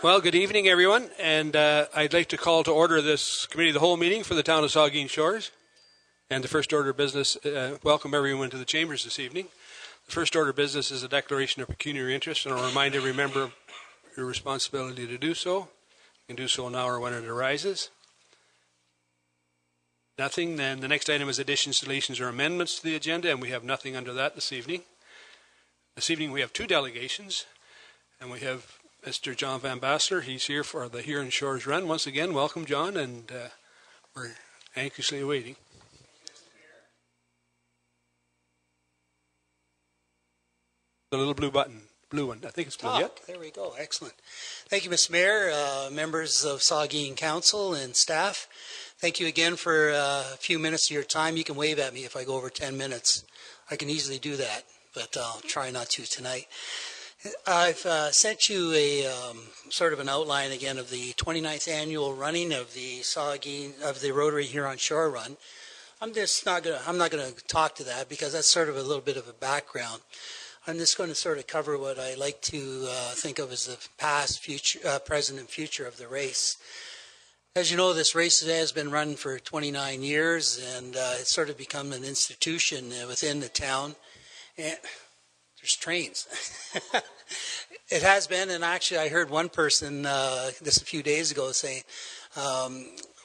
Well, good evening, everyone, and I'd like to call to order this Committee of the Whole meeting for the town of Saugeen Shores. And the first order of business, welcome everyone to the chambers this evening. The first order of business is a declaration of pecuniary interest, and I'll remind every member of your responsibility to do so. You can do so now or when it arises. Nothing. Then the next item is additions, deletions, or amendments to the agenda, and we have nothing under that this evening. This evening we have two delegations, and we have Mr. John Van Bassler. He's here for the Huron Shores Run. Once again, welcome, John, and we're anxiously awaiting. The little blue button, blue one. I think it's blue. Yep. There we go. Excellent. Thank you, Mr. Mayor, members of Saugeen Council and staff. Thank you again for a few minutes of your time. You can wave at me if I go over 10 minutes. I can easily do that, but I'll try not to tonight. I've sent you a sort of an outline again of the 29th annual running of the Rotary Huron Shore Run. I'm not going to talk to that because that's sort of a little bit of a background. I'm just going to sort of cover what I like to think of as the past, present, and future of the race. As you know, this race has been run for 29 years, and it's sort of become an institution within the town. And there's trains. It has been, and actually I heard one person just a few days ago saying,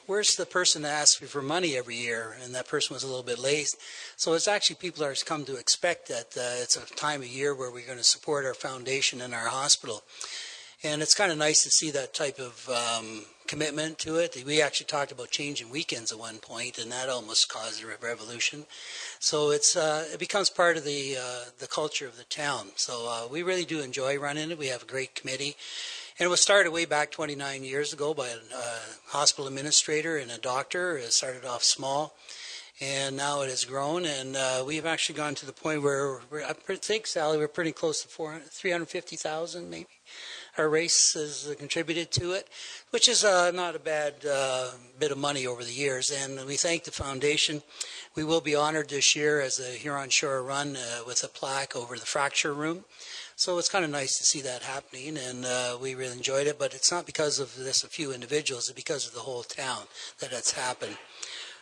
where's the person that asks me for money every year? And that person was a little bit late. So it's actually people are come to expect that it's a time of year where we're going to support our foundation and our hospital. And it's kind of nice to see that type of commitment to it. We actually talked about changing weekends at one point, and that almost caused a revolution. So it becomes part of the culture of the town. So we really do enjoy running it. We have a great committee. And it was started way back 29 years ago by a hospital administrator and a doctor. It started off small, and now it has grown. And we've actually gone to the point where I think, Sally, we're pretty close to 350,000 maybe. Our race has contributed to it, which is not a bad bit of money over the years. And we thank the foundation. We will be honored this year as a Huron Shore Run with a plaque over the fracture room. So it's kind of nice to see that happening, and we really enjoyed it. But it's not because of this a few individuals; it's because of the whole town that it's happened.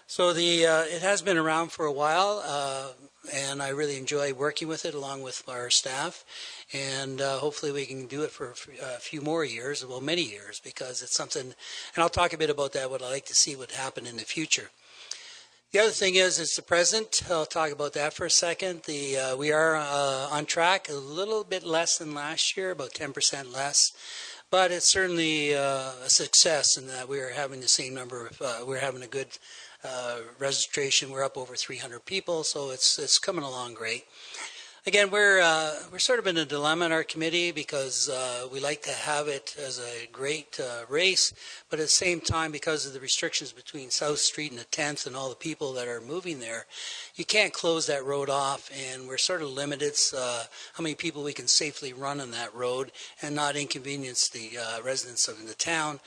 So it has been around for a while, and I really enjoy working with it along with our staff. And hopefully we can do it for a few more years, well, many years, because it's something, and I'll talk a bit about that, what I like to see would happen in the future. The other thing is the present. I'll talk about that for a second. We are on track, a little bit less than last year, about 10% less. But it's certainly a success in that we're having the same number of, we're having a good registration. We're up over 300 people, so it's coming along great. Again, we're sort of in a dilemma in our committee because we like to have it as a great race, but at the same time, because of the restrictions between South Street and the 10th and all the people that are moving there, you can't close that road off, and we're sort of limited how many people we can safely run on that road and not inconvenience the residents of the town.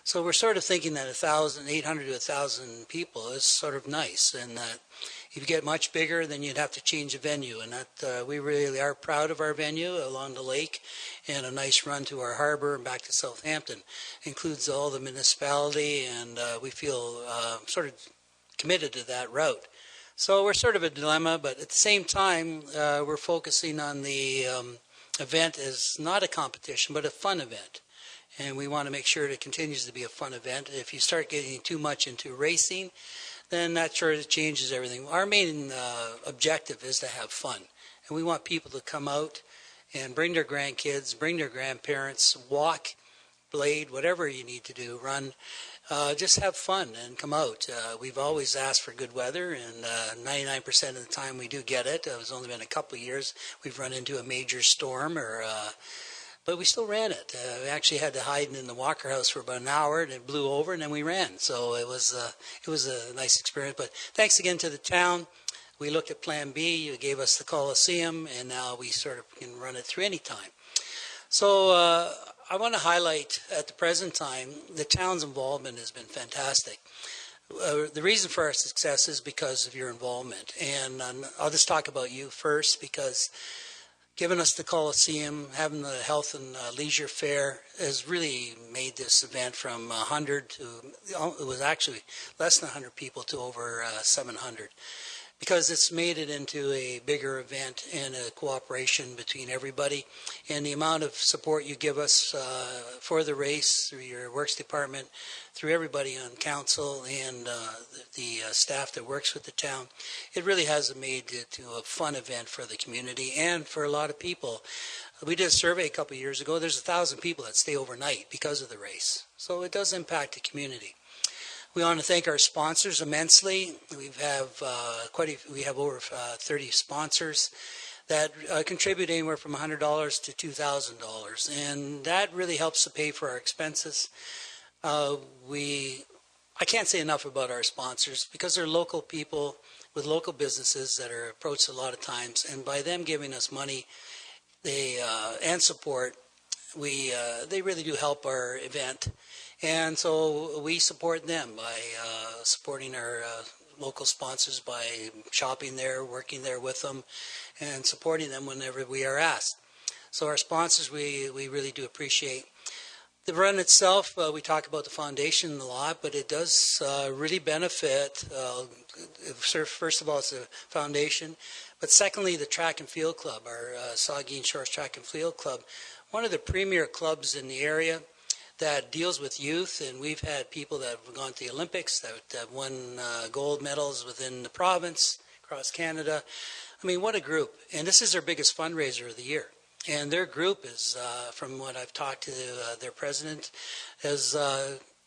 So we're sort of thinking that 800 to 1,000 people is sort of nice, and that if you get much bigger, then you'd have to change the venue, and that we really are proud of our venue along the lake, and a nice run to our harbor and back to Southampton. Includes all the municipality, and we feel sort of committed to that route. So we're sort of a dilemma, but at the same time, we're focusing on the event as not a competition, but a fun event. And we want to make sure it continues to be a fun event. If you start getting too much into racing, then that sort of changes everything. Our main objective is to have fun. And we want people to come out and bring their grandkids, bring their grandparents, walk, blade, whatever you need to do, run. Just have fun and come out. We've always asked for good weather, and 99% of the time we do get it. It's only been a couple of years we've run into a major storm but we still ran it. We actually had to hide in the Walker House for about an hour, and it blew over, and then we ran. So it was a nice experience. But thanks again to the town. We looked at Plan B. You gave us the Coliseum, and now we sort of can run it through any time. So I want to highlight at the present time the town's involvement has been fantastic. The reason for our success is because of your involvement. And I'll just talk about you first because giving us the Coliseum, having the Health and Leisure Fair has really made this event from 100 to, it was actually less than 100 people to over 700. Because it's made it into a bigger event and a cooperation between everybody. And the amount of support you give us for the race through your Works Department, through everybody on council and the staff that works with the town, it really has made it to a fun event for the community and for a lot of people. We did a survey a couple of years ago. There's 1,000 people that stay overnight because of the race. So it does impact the community. We want to thank our sponsors immensely. We have over 30 sponsors that contribute anywhere from $100 to $2,000, and that really helps to pay for our expenses. I can't say enough about our sponsors because they're local people with local businesses that are approached a lot of times, and by them giving us money, and support, they really do help our event. And so we support them by supporting our local sponsors by shopping there, working there with them, and supporting them whenever we are asked. So our sponsors, we really do appreciate. The run itself, we talk about the foundation a lot, but it does really benefit, first of all, it's a foundation, but secondly, the Track and Field Club, our Saugeen Shores Track and Field Club, one of the premier clubs in the area that deals with youth, and we've had people that have gone to the Olympics that have won gold medals within the province, across Canada. I mean, what a group. And this is their biggest fundraiser of the year. And their group is, from what I've talked to their president, has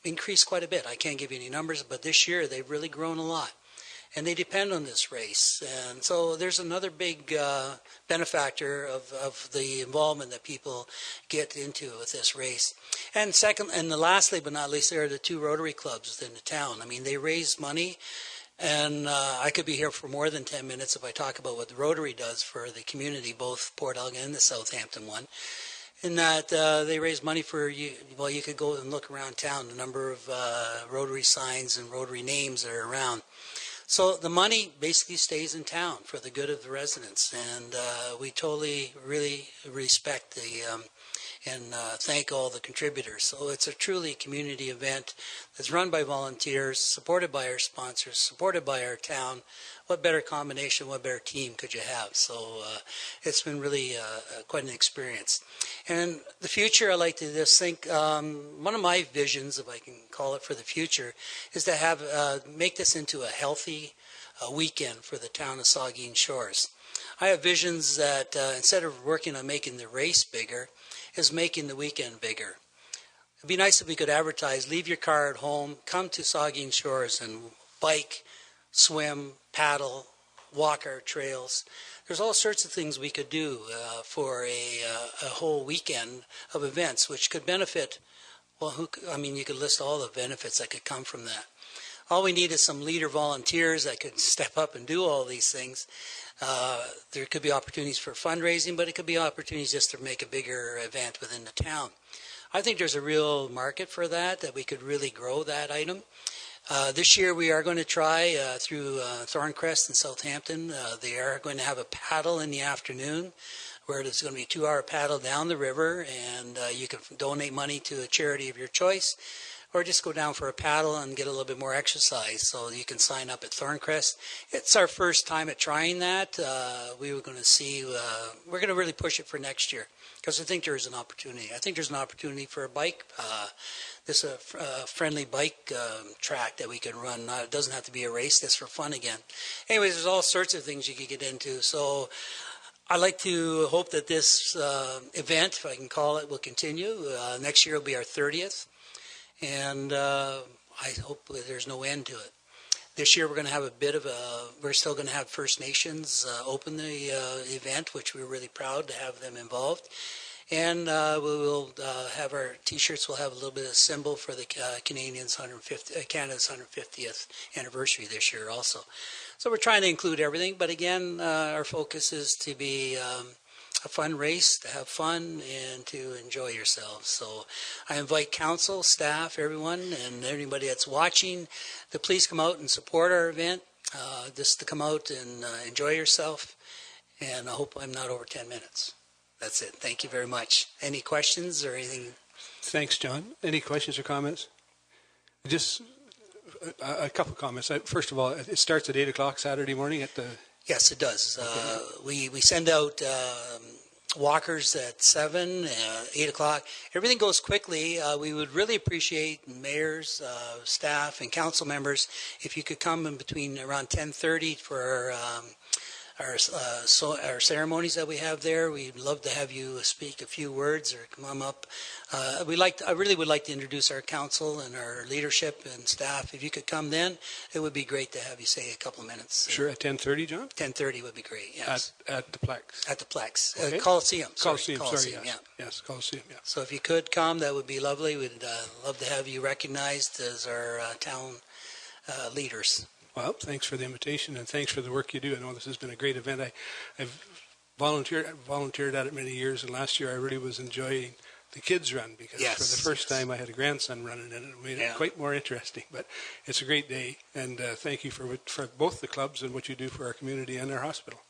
increased quite a bit. I can't give you any numbers, but this year they've really grown a lot. And they depend on this race. And so there's another big benefactor of the involvement that people get into with this race. And second, and lastly but not least, there are the two Rotary clubs within the town. I mean, they raise money, and I could be here for more than 10 minutes if I talk about what the Rotary does for the community, both Port Elgin and the Southampton one. In that they raise money for you. Well, you could go and look around town, the number of Rotary signs and Rotary names that are around. So the money basically stays in town for the good of the residents, and we totally really respect and thank all the contributors. So it's a truly community event that's run by volunteers, supported by our sponsors, supported by our town. What better combination, what better team could you have? So it's been really quite an experience. And in the future, I like to just think, one of my visions, if I can call it for the future, is to have make this into a healthy weekend for the town of Saugeen Shores. I have visions that instead of working on making the race bigger, is making the weekend bigger. It'd be nice if we could advertise, leave your car at home, come to Saugeen Shores and bike, swim, paddle, walk our trails. There's all sorts of things we could do for a whole weekend of events, which could benefit, well, you could list all the benefits that could come from that. All we need is some leader volunteers that could step up and do all these things. There could be opportunities for fundraising, but it could be opportunities just to make a bigger event within the town. I think there's a real market for that we could really grow that item. This year we are going to try through Thorncrest and Southampton. They are going to have a paddle in the afternoon where there's going to be a 2-hour paddle down the river, and you can donate money to a charity of your choice, or just go down for a paddle and get a little bit more exercise. So you can sign up at Thorncrest. It's our first time at trying that. We were going to see, we're going to really push it for next year because I think there is an opportunity. I think there's an opportunity for a bike, this friendly bike track that we can run. It doesn't have to be a race, just for fun again. Anyways, there's all sorts of things you could get into. So I like to hope that this event, if I can call it, will continue. Next year will be our 30th. And I hope there's no end to it. This year we're going to have we're still going to have First Nations open the event, which we're really proud to have them involved. And we will have our T-shirts will have a little bit of symbol for the Canada's 150th anniversary this year also. So we're trying to include everything, but again, our focus is to be a fun race, to have fun, and to enjoy yourselves. So I invite council, staff, everyone, and anybody that's watching to please come out and support our event, just to come out and enjoy yourself. And I hope I'm not over 10 minutes. That's it. Thank you very much. Any questions or anything? Thanks, John. Any questions or comments? Just a couple of comments. First of all, it starts at 8 o'clock Saturday morning at the... Yes, it does. Okay. We send out walkers at 7, 8 o'clock. Everything goes quickly. We would really appreciate mayors, staff, and council members if you could come in between around 10:30 for our ceremonies that we have there. We'd love to have you speak a few words or come up. I really would like to introduce our council and our leadership and staff. If you could come then, it would be great to have you say a couple of minutes. Sure, at 10:30, John? 10:30 would be great, yes. At the Plex? At the Plex. Okay. Coliseum. Coliseum, Coliseum, yes. yeah. Yes, Coliseum, yeah. So if you could come, that would be lovely. We'd love to have you recognized as our town leaders. Well, thanks for the invitation and thanks for the work you do. I know this has been a great event. I've volunteered at it many years, and last year I really was enjoying the kids run because for the first time I had a grandson running in it. It made it quite more interesting. But it's a great day, and thank you for both the clubs and what you do for our community and our hospital.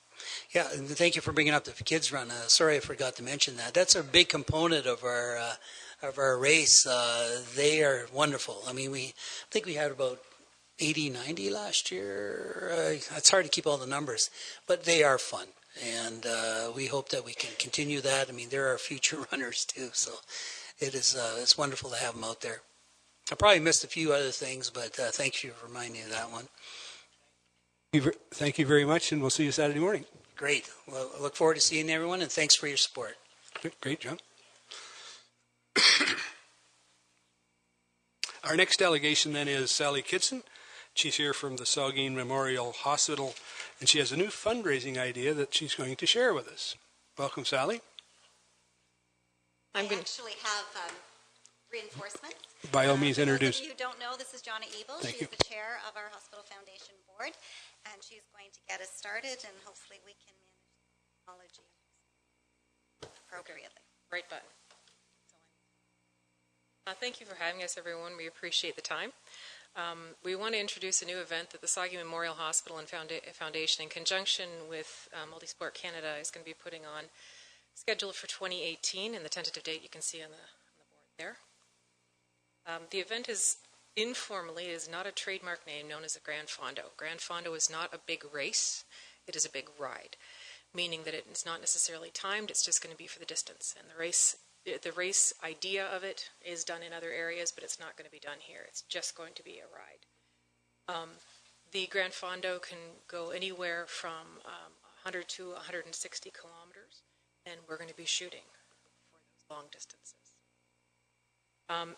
Yeah, and thank you for bringing up the kids run. Sorry I forgot to mention that. That's a big component of our race. They are wonderful. I mean, I think we had about 80, 90 last year. It's hard to keep all the numbers, but they are fun. And we hope that we can continue that. I mean, there are future runners too, so it's wonderful to have them out there. I probably missed a few other things, but thank you for reminding me of that one. Thank you very much, and we'll see you Saturday morning. Great. Well, I look forward to seeing everyone, and thanks for your support. Great, John. Our next delegation then is Sally Kitson. She's here from the Saugeen Memorial Hospital, and she has a new fundraising idea that she's going to share with us. Welcome, Sally. I actually have reinforcements. By all means, introduce. For those of you who don't know, this is Jonna Ebel. She's the chair of our Hospital Foundation Board, and she's going to get us started, and hopefully we can manage technology appropriately. Right button. Thank you for having us, everyone. We appreciate the time. We want to introduce a new event that the Saugeen Memorial Hospital and Foundation, in conjunction with Multisport Canada, is going to be putting on, scheduled for 2018, and the tentative date you can see on the board there. The event is informally is not a trademark name known as a Grand Fondo. Grand Fondo is not a big race; it is a big ride, meaning that it's not necessarily timed. It's just going to be for the distance, and the race idea of it is done in other areas, but it's not going to be done here. It's just going to be a ride. The Grand Fondo can go anywhere from 100 to 160 kilometers, and we're going to be shooting for those long distances.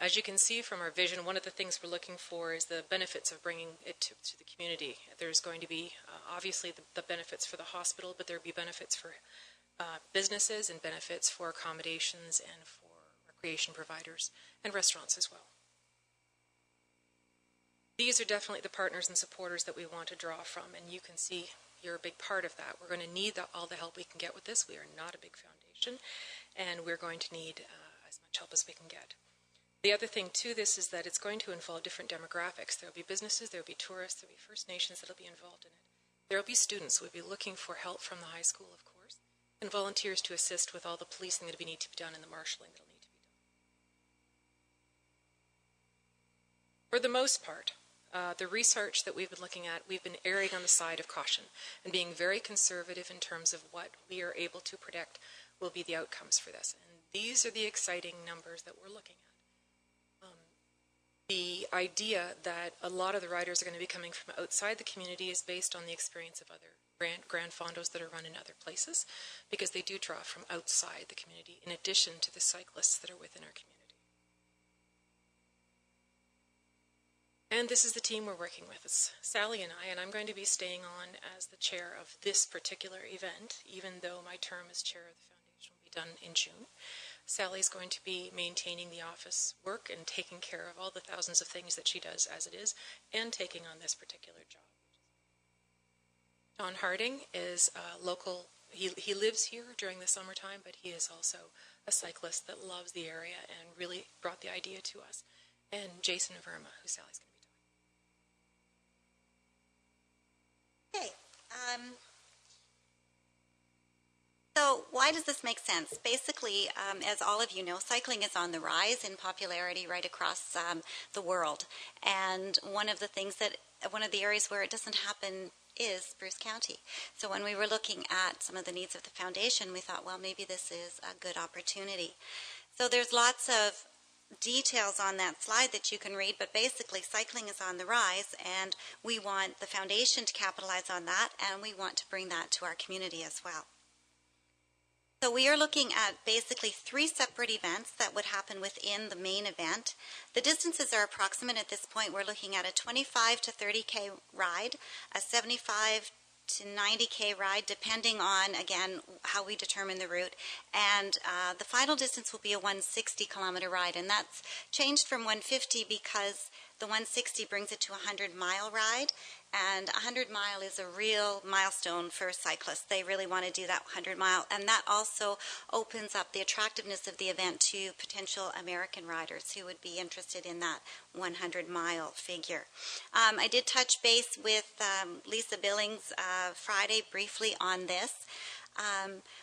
As you can see from our vision, one of the things we're looking for is the benefits of bringing it to the community. There's going to be, obviously, the benefits for the hospital, but there will be benefits for businesses and benefits for accommodations and for recreation providers and restaurants as well. These are definitely the partners and supporters that we want to draw from, and you can see you're a big part of that. We're going to need all the help we can get with this. We are not a big foundation, and we're going to need as much help as we can get. The other thing to this is that it's going to involve different demographics. There will be businesses, there will be tourists, there will be First Nations that will be involved in it. There will be students who will be looking for help from the high school, of course, and volunteers to assist with all the policing that will need to be done and the marshalling that will need to be done. For the most part, the research that we've been looking at, we've been erring on the side of caution and being very conservative in terms of what we are able to predict will be the outcomes for this. And these are the exciting numbers that we're looking at. The idea that a lot of the riders are going to be coming from outside the community is based on the experience of other Grand Fondos that are run in other places, because they do draw from outside the community in addition to the cyclists that are within our community. And this is the team we're working with. It's Sally and I'm going to be staying on as the chair of this particular event, even though my term as chair of the foundation will be done in June. Sally's going to be maintaining the office work and taking care of all the thousands of things that she does as it is, and taking on this particular job. John Harding is local. He lives here during the summertime, but he is also a cyclist that loves the area and really brought the idea to us. And Jason Verma, who Sally's going to be talking. Okay. So why does this make sense? Basically, as all of you know, cycling is on the rise in popularity right across the world. And one of the areas where it doesn't happen is Bruce County. So when we were looking at some of the needs of the foundation, we thought, well, maybe this is a good opportunity. So there's lots of details on that slide that you can read, but basically cycling is on the rise, and we want the foundation to capitalize on that, and we want to bring that to our community as well. So we are looking at basically 3 separate events that would happen within the main event. The distances are approximate at this point. We're looking at a 25 to 30K ride, a 75 to 90K ride, depending on, again, how we determine the route. And the final distance will be a 160-kilometer ride, and that's changed from 150 because the 160 brings it to a 100-mile ride, and 100-mile is a real milestone for cyclists. They really want to do that 100-mile, and that also opens up the attractiveness of the event to potential American riders who would be interested in that 100-mile figure. I did touch base with Lisa Billings Friday briefly on this.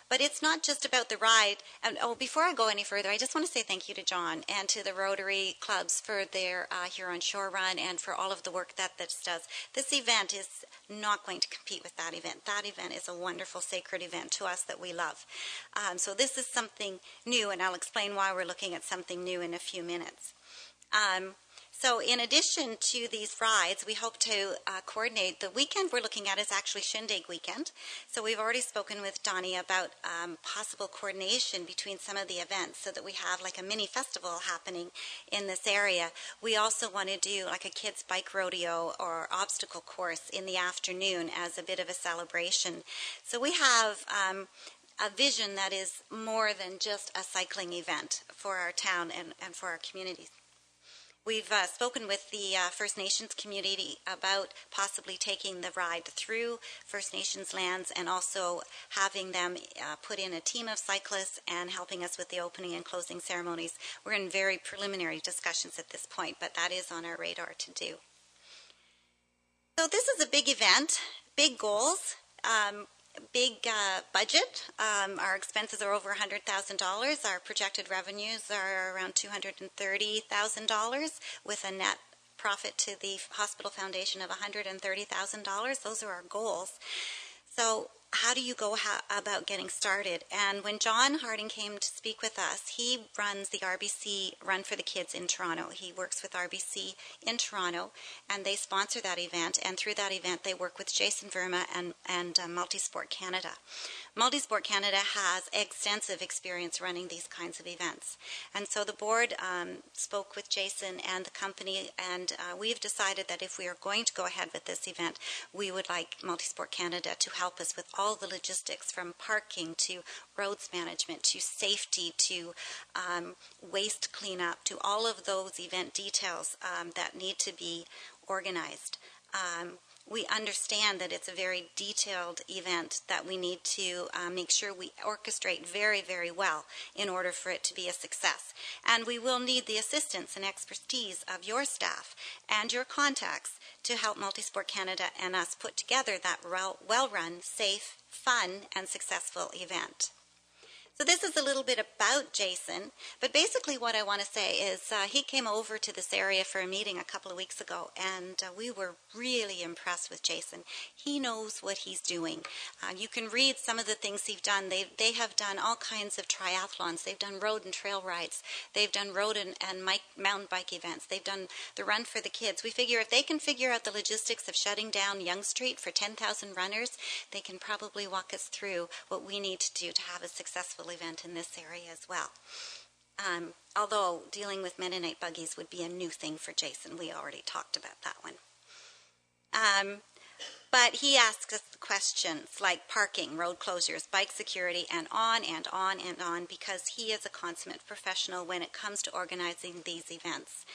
But it's not just about the ride. And before I go any further, I just want to say thank you to John and to the Rotary clubs for their Huron Shore Run and for all of the work that this does. This event is not going to compete with that event. That event is a wonderful, sacred event to us that we love. So this is something new, and I'll explain why we're looking at something new in a few minutes. So in addition to these rides, we hope to coordinate. The weekend we're looking at is actually Shindig weekend. So we've already spoken with Donnie about possible coordination between some of the events so that we have like a mini festival happening in this area. We also want to do like a kids bike rodeo or obstacle course in the afternoon as a bit of a celebration. So we have a vision that is more than just a cycling event for our town and for our communities. We've spoken with the First Nations community about possibly taking the ride through First Nations lands and also having them put in a team of cyclists and helping us with the opening and closing ceremonies. We're in very preliminary discussions at this point, but that is on our radar to do. So this is a big event, big goals. Big budget. Our expenses are over $100,000. Our projected revenues are around $230,000 with a net profit to the Hospital Foundation of $130,000. Those are our goals. So how do you go about getting started? And when John Harding came to speak with us, he runs the RBC Run for the Kids in Toronto. He works with RBC in Toronto, and they sponsor that event. And through that event, they work with Jason Verma and Multisport Canada. Multisport Canada has extensive experience running these kinds of events. And so the board spoke with Jason and the company, and we've decided that if we are going to go ahead with this event, we would like Multisport Canada to help us with all the logistics, from parking to roads management to safety to waste cleanup to all of those event details that need to be organized. We understand that it's a very detailed event that we need to make sure we orchestrate very, very well in order for it to be a success. And we will need the assistance and expertise of your staff and your contacts to help Multisport Canada and us put together that well-run, safe, fun, and successful event. So this is a little bit about Jason, but basically what I want to say is he came over to this area for a meeting a couple of weeks ago, and we were really impressed with Jason. He knows what he's doing. You can read some of the things he's done. They have done all kinds of triathlons. They've done road and trail rides. They've done road and mountain bike events. They've done the Run for the Kids. We figure if they can figure out the logistics of shutting down Yonge Street for 10,000 runners, they can probably walk us through what we need to do to have a successful event in this area as well. Although dealing with Mennonite buggies would be a new thing for Jason. We already talked about that one. But he asks us questions like parking, road closures, bike security, and on and on and on, because he is a consummate professional when it comes to organizing these events.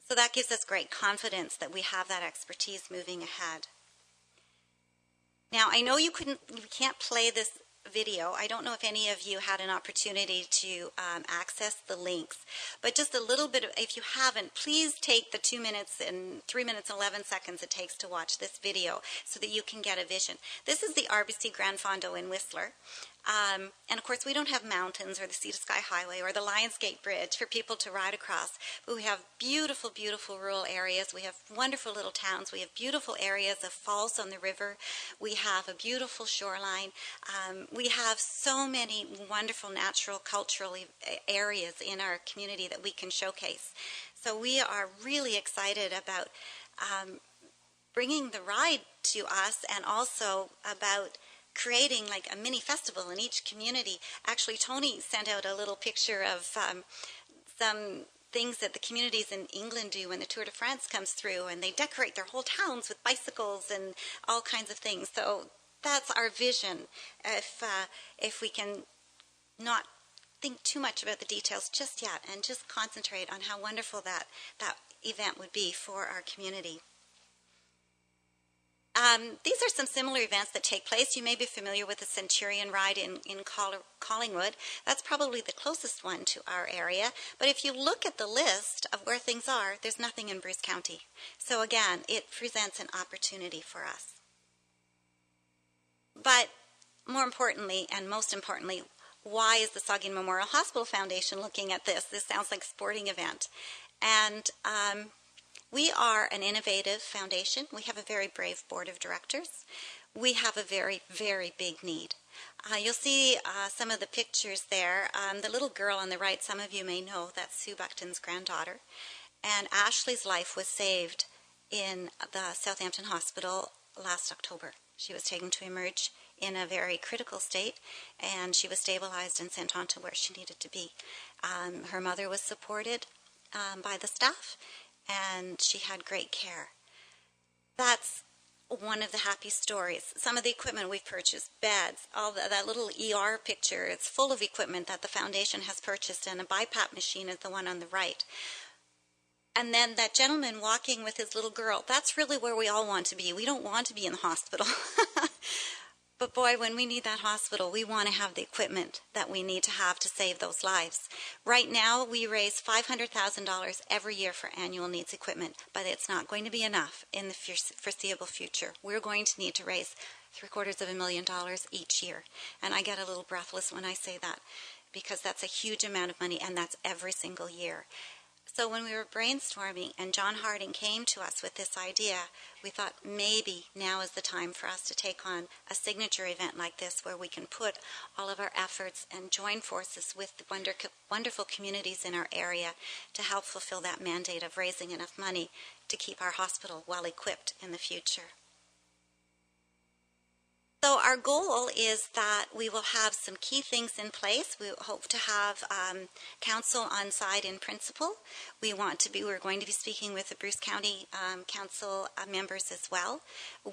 So that gives us great confidence that we have that expertise moving ahead. Now, I know you can't play this video. I don't know if any of you had an opportunity to access the links, but just a little bit of, if you haven't, please take the 2 minutes and 3 minutes and 11 seconds it takes to watch this video so that you can get a vision. This is the RBC Grand Fondo in Whistler. And of course, we don't have mountains or the Sea to Sky Highway or the Lionsgate Bridge for people to ride across, but we have beautiful, beautiful rural areas. We have wonderful little towns. We have beautiful areas of falls on the river. We have a beautiful shoreline. We have so many wonderful natural, cultural areas in our community that we can showcase. So we are really excited about bringing the ride to us, and also about creating like a mini festival in each community. Actually, Tony sent out a little picture of some things that the communities in England do when the Tour de France comes through, and they decorate their whole towns with bicycles and all kinds of things. So that's our vision. If we can not think too much about the details just yet, and just concentrate on how wonderful that event would be for our community. These are some similar events that take place. You may be familiar with the Centurion Ride in Collingwood. That's probably the closest one to our area. But if you look at the list of where things are, there's nothing in Bruce County. So again, it presents an opportunity for us. But more importantly, and most importantly, why is the Saugeen Memorial Hospital Foundation looking at this? This sounds like a sporting event. And we are an innovative foundation. We have a very brave board of directors. We have a very, very big need. You'll see some of the pictures there. The little girl on the right, some of you may know, that's Sue Buckton's granddaughter. And Ashley's life was saved in the Southampton Hospital last October. She was taken to Emerge in a very critical state, and she was stabilized and sent on to where she needed to be. Her mother was supported by the staff, and she had great care. That's one of the happy stories. Some of the equipment we've purchased, beds, all that little ER picture, it's full of equipment that the foundation has purchased, and a BiPAP machine is the one on the right. And then that gentleman walking with his little girl, that's really where we all want to be. We don't want to be in the hospital. But boy, when we need that hospital, we want to have the equipment that we need to have to save those lives. Right now, we raise $500,000 every year for annual needs equipment, but it's not going to be enough in the foreseeable future. We're going to need to raise $750,000 each year. And I get a little breathless when I say that, because that's a huge amount of money, and that's every single year. So when we were brainstorming and John Harding came to us with this idea, we thought maybe now is the time for us to take on a signature event like this, where we can put all of our efforts and join forces with the wonderful communities in our area to help fulfill that mandate of raising enough money to keep our hospital well equipped in the future. So our goal is that we will have some key things in place. We hope to have council on side in principle. We're going to be speaking with the Bruce County Council members as well.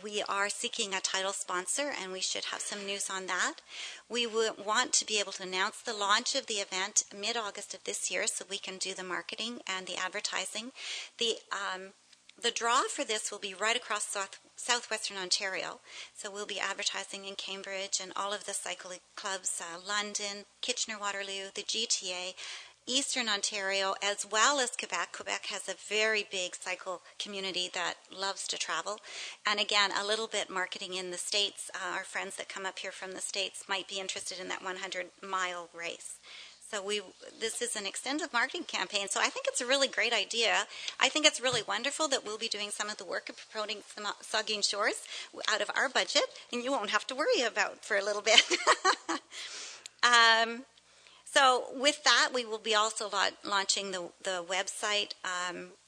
We are seeking a title sponsor, and we should have some news on that. We would want to be able to announce the launch of the event mid-August of this year, so we can do the marketing and the advertising. The draw for this will be right across southwestern Ontario. So we'll be advertising in Cambridge and all of the cycling clubs, London, Kitchener-Waterloo, the GTA, Eastern Ontario, as well as Quebec. Quebec has a very big cycle community that loves to travel. And again, a little bit marketing in the States. Our friends that come up here from the States might be interested in that 100-mile race. So this is an extensive marketing campaign. So I think it's a really great idea. I think it's really wonderful that we'll be doing some of the work of promoting Saugeen Shores out of our budget, and you won't have to worry about for a little bit. So with that, we will be also launching the website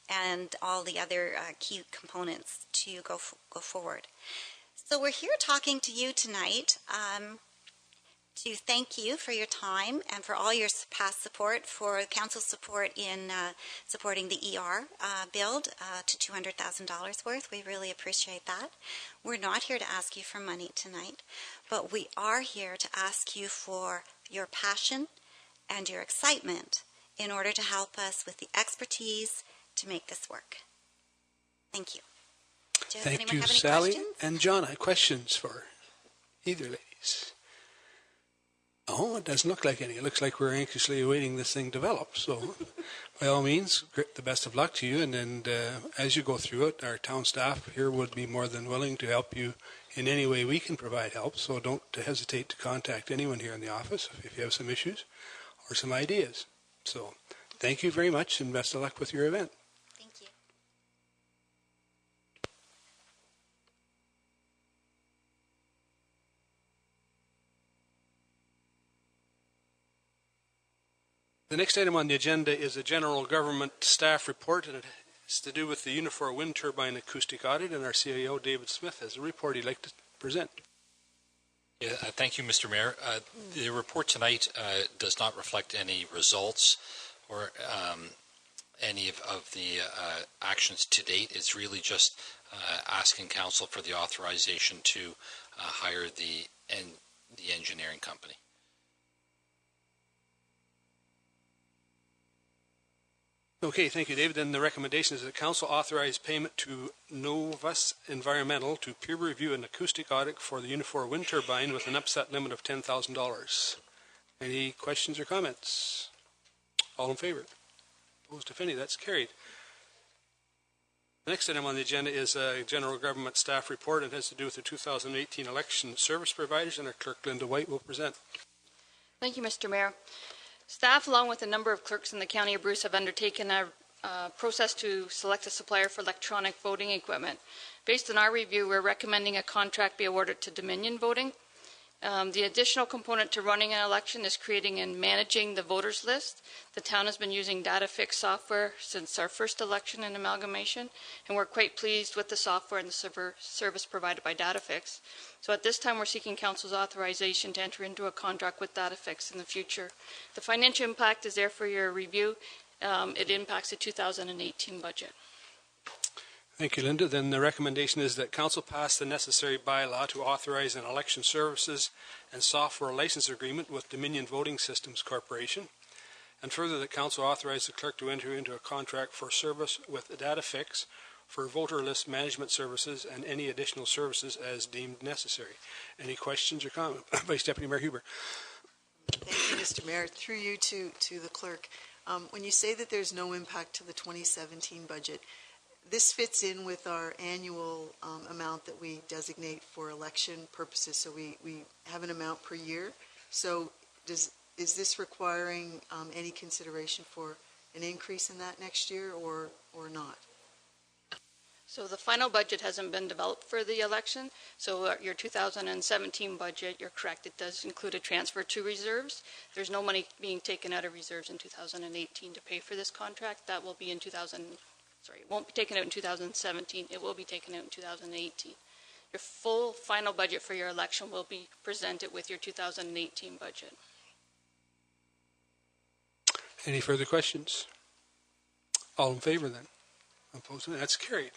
and all the other key components to go forward. So we're here talking to you tonight to thank you for your time and for all your past support, for council support in supporting the ER build to $200,000 worth. We really appreciate that. We're not here to ask you for money tonight, but we are here to ask you for your passion and your excitement in order to help us with the expertise to make this work. Thank you. Does anyone have any Sally questions? and John. I have questions for either ladies. Oh, it doesn't look like any. It looks like we're anxiously awaiting this thing develop. So, by all means, the best of luck to you. And as you go through it, our town staff here would be more than willing to help you in any way we can provide help, so don't hesitate to contact anyone here in the office if you have some issues or some ideas. So thank you very much, and best of luck with your event. Thank you. The next item on the agenda is a general government staff report, and it's to do with the Unifor wind turbine acoustic audit, and our CIO, David Smith, has a report he'd like to present. Yeah, thank you, Mr. Mayor. The report tonight does not reflect any results or any of the actions to date. It's really just asking Council for the authorization to hire the engineering company. Okay, thank you, David. Then the recommendation is that Council authorize payment to Novus Environmental to peer review an acoustic audit for the Unifor wind turbine with an upset limit of $10,000. Any questions or comments? All in favor? Opposed, if any? That's carried. The next item on the agenda is a general government staff report. It has to do with the 2018 election service providers, and our clerk, Linda White, will present. Thank you, Mr. Mayor. Staff, along with a number of clerks in the County of Bruce, have undertaken a process to select a supplier for electronic voting equipment. Based on our review, we're recommending a contract be awarded to Dominion Voting. The additional component to running an election is creating and managing the voters list. The town has been using DataFix software since our first election and amalgamation, and we're quite pleased with the software and the service provided by DataFix. So at this time, we're seeking Council's authorization to enter into a contract with DataFix in the future. The financial impact is there for your review. It impacts the 2018 budget. Thank you, Linda. Then the recommendation is that Council pass the necessary bylaw to authorize an election services and software license agreement with Dominion Voting Systems Corporation, and further that Council authorize the clerk to enter into a contract for service with DataFix for voter list management services and any additional services as deemed necessary. Any questions or comments? Vice Deputy Mayor Huber. Thank you, Mr. Mayor. Through you to the clerk. When you say that there's no impact to the 2017 budget, this fits in with our annual amount that we designate for election purposes. So we have an amount per year. So is this requiring any consideration for an increase in that next year or not? So the final budget hasn't been developed for the election. So your 2017 budget, you're correct, it does include a transfer to reserves. There's no money being taken out of reserves in 2018 to pay for this contract. That will be in it won't be taken out in 2017. It will be taken out in 2018. Your full final budget for your election will be presented with your 2018 budget. Any further questions? All in favor then? Opposed? That's carried.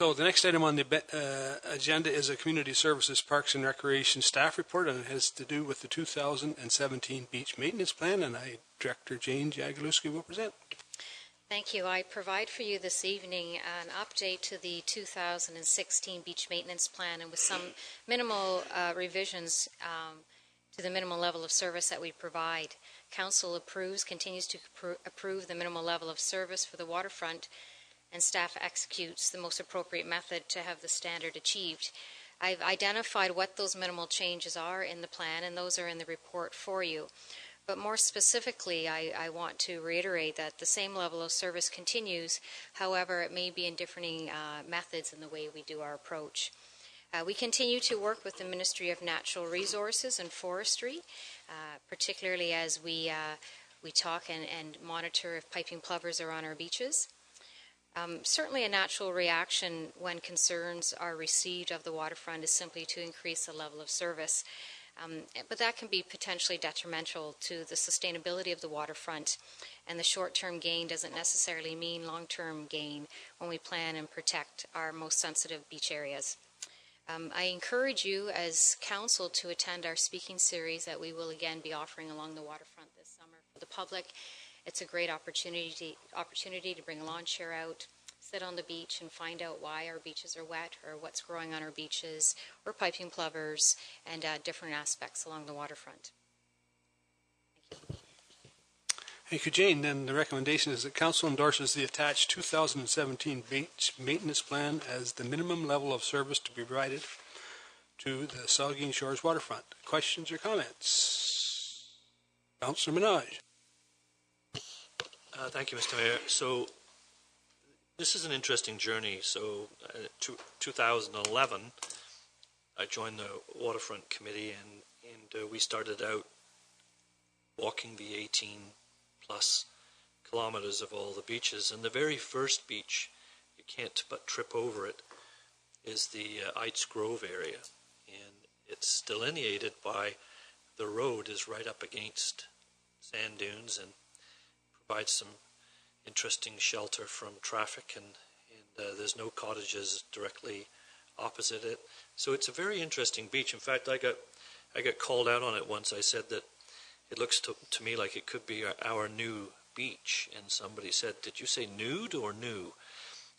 So the next item on the agenda is a Community Services Parks and Recreation staff report, and it has to do with the 2017 beach maintenance plan, and Director Jane Jagielowski will present. Thank you. I provide for you this evening an update to the 2016 beach maintenance plan, and with some minimal revisions to the minimum level of service that we provide. Council continues to approve the minimal level of service for the waterfront, and staff executes the most appropriate method to have the standard achieved. I've identified what those minimal changes are in the plan, and those are in the report for you. But more specifically, I want to reiterate that the same level of service continues. However, it may be in differing methods in the way we do our approach. We continue to work with the Ministry of Natural Resources and Forestry, particularly as we talk and monitor if piping plovers are on our beaches. Certainly a natural reaction when concerns are received of the waterfront is simply to increase the level of service. But that can be potentially detrimental to the sustainability of the waterfront, and the short-term gain doesn't necessarily mean long-term gain when we plan and protect our most sensitive beach areas. I encourage you as council to attend our speaking series that we will again be offering along the waterfront this summer for the public. It's a great opportunity to bring a lawn chair out, sit on the beach and find out why our beaches are wet or what's growing on our beaches or piping plovers and different aspects along the waterfront. Thank you. Thank you, Jane. Then the recommendation is that Council endorses the attached 2017 beach maintenance plan as the minimum level of service to be provided to the Saugeen Shores waterfront. Questions or comments? Councillor Minaj. Thank you, Mr. Mayor. So this is an interesting journey. So 2011, I joined the Waterfront Committee, and we started out walking the 18 plus kilometers of all the beaches. And the very first beach, you can't but trip over it, is the Ites Grove area. And it's delineated by the road is right up against sand dunes and provides some interesting shelter from traffic, and there's no cottages directly opposite it. So it's a very interesting beach. In fact, I got called out on it once. I said that it looks to me like it could be our new beach, and somebody said, "Did you say nude or new?"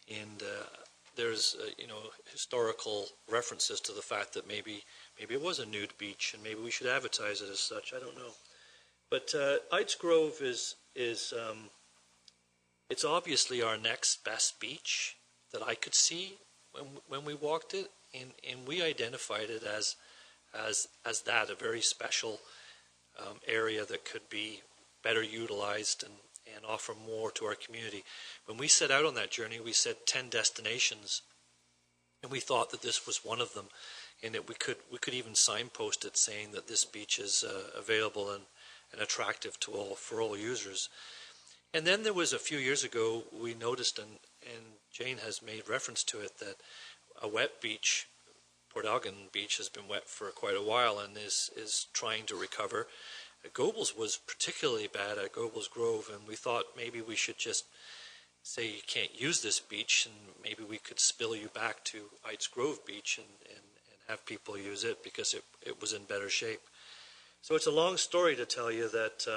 And there's historical references to the fact that maybe it was a nude beach, and maybe we should advertise it as such. I don't know. But Ites Grove is it's obviously our next best beach that I could see when we walked it, and we identified it as that, a very special area that could be better utilized and offer more to our community. When we set out on that journey, we set 10 destinations, and we thought that this was one of them, and that we could even signpost it saying that this beach is available and attractive for all users. And then there was a few years ago, we noticed, and Jane has made reference to it, that a wet beach, Port Elgin Beach, has been wet for quite a while and is trying to recover. Gobles was particularly bad at Gobles Grove, and we thought maybe we should just say you can't use this beach, and maybe we could spill you back to Ites Grove Beach and have people use it because it was in better shape. So it's a long story to tell you that,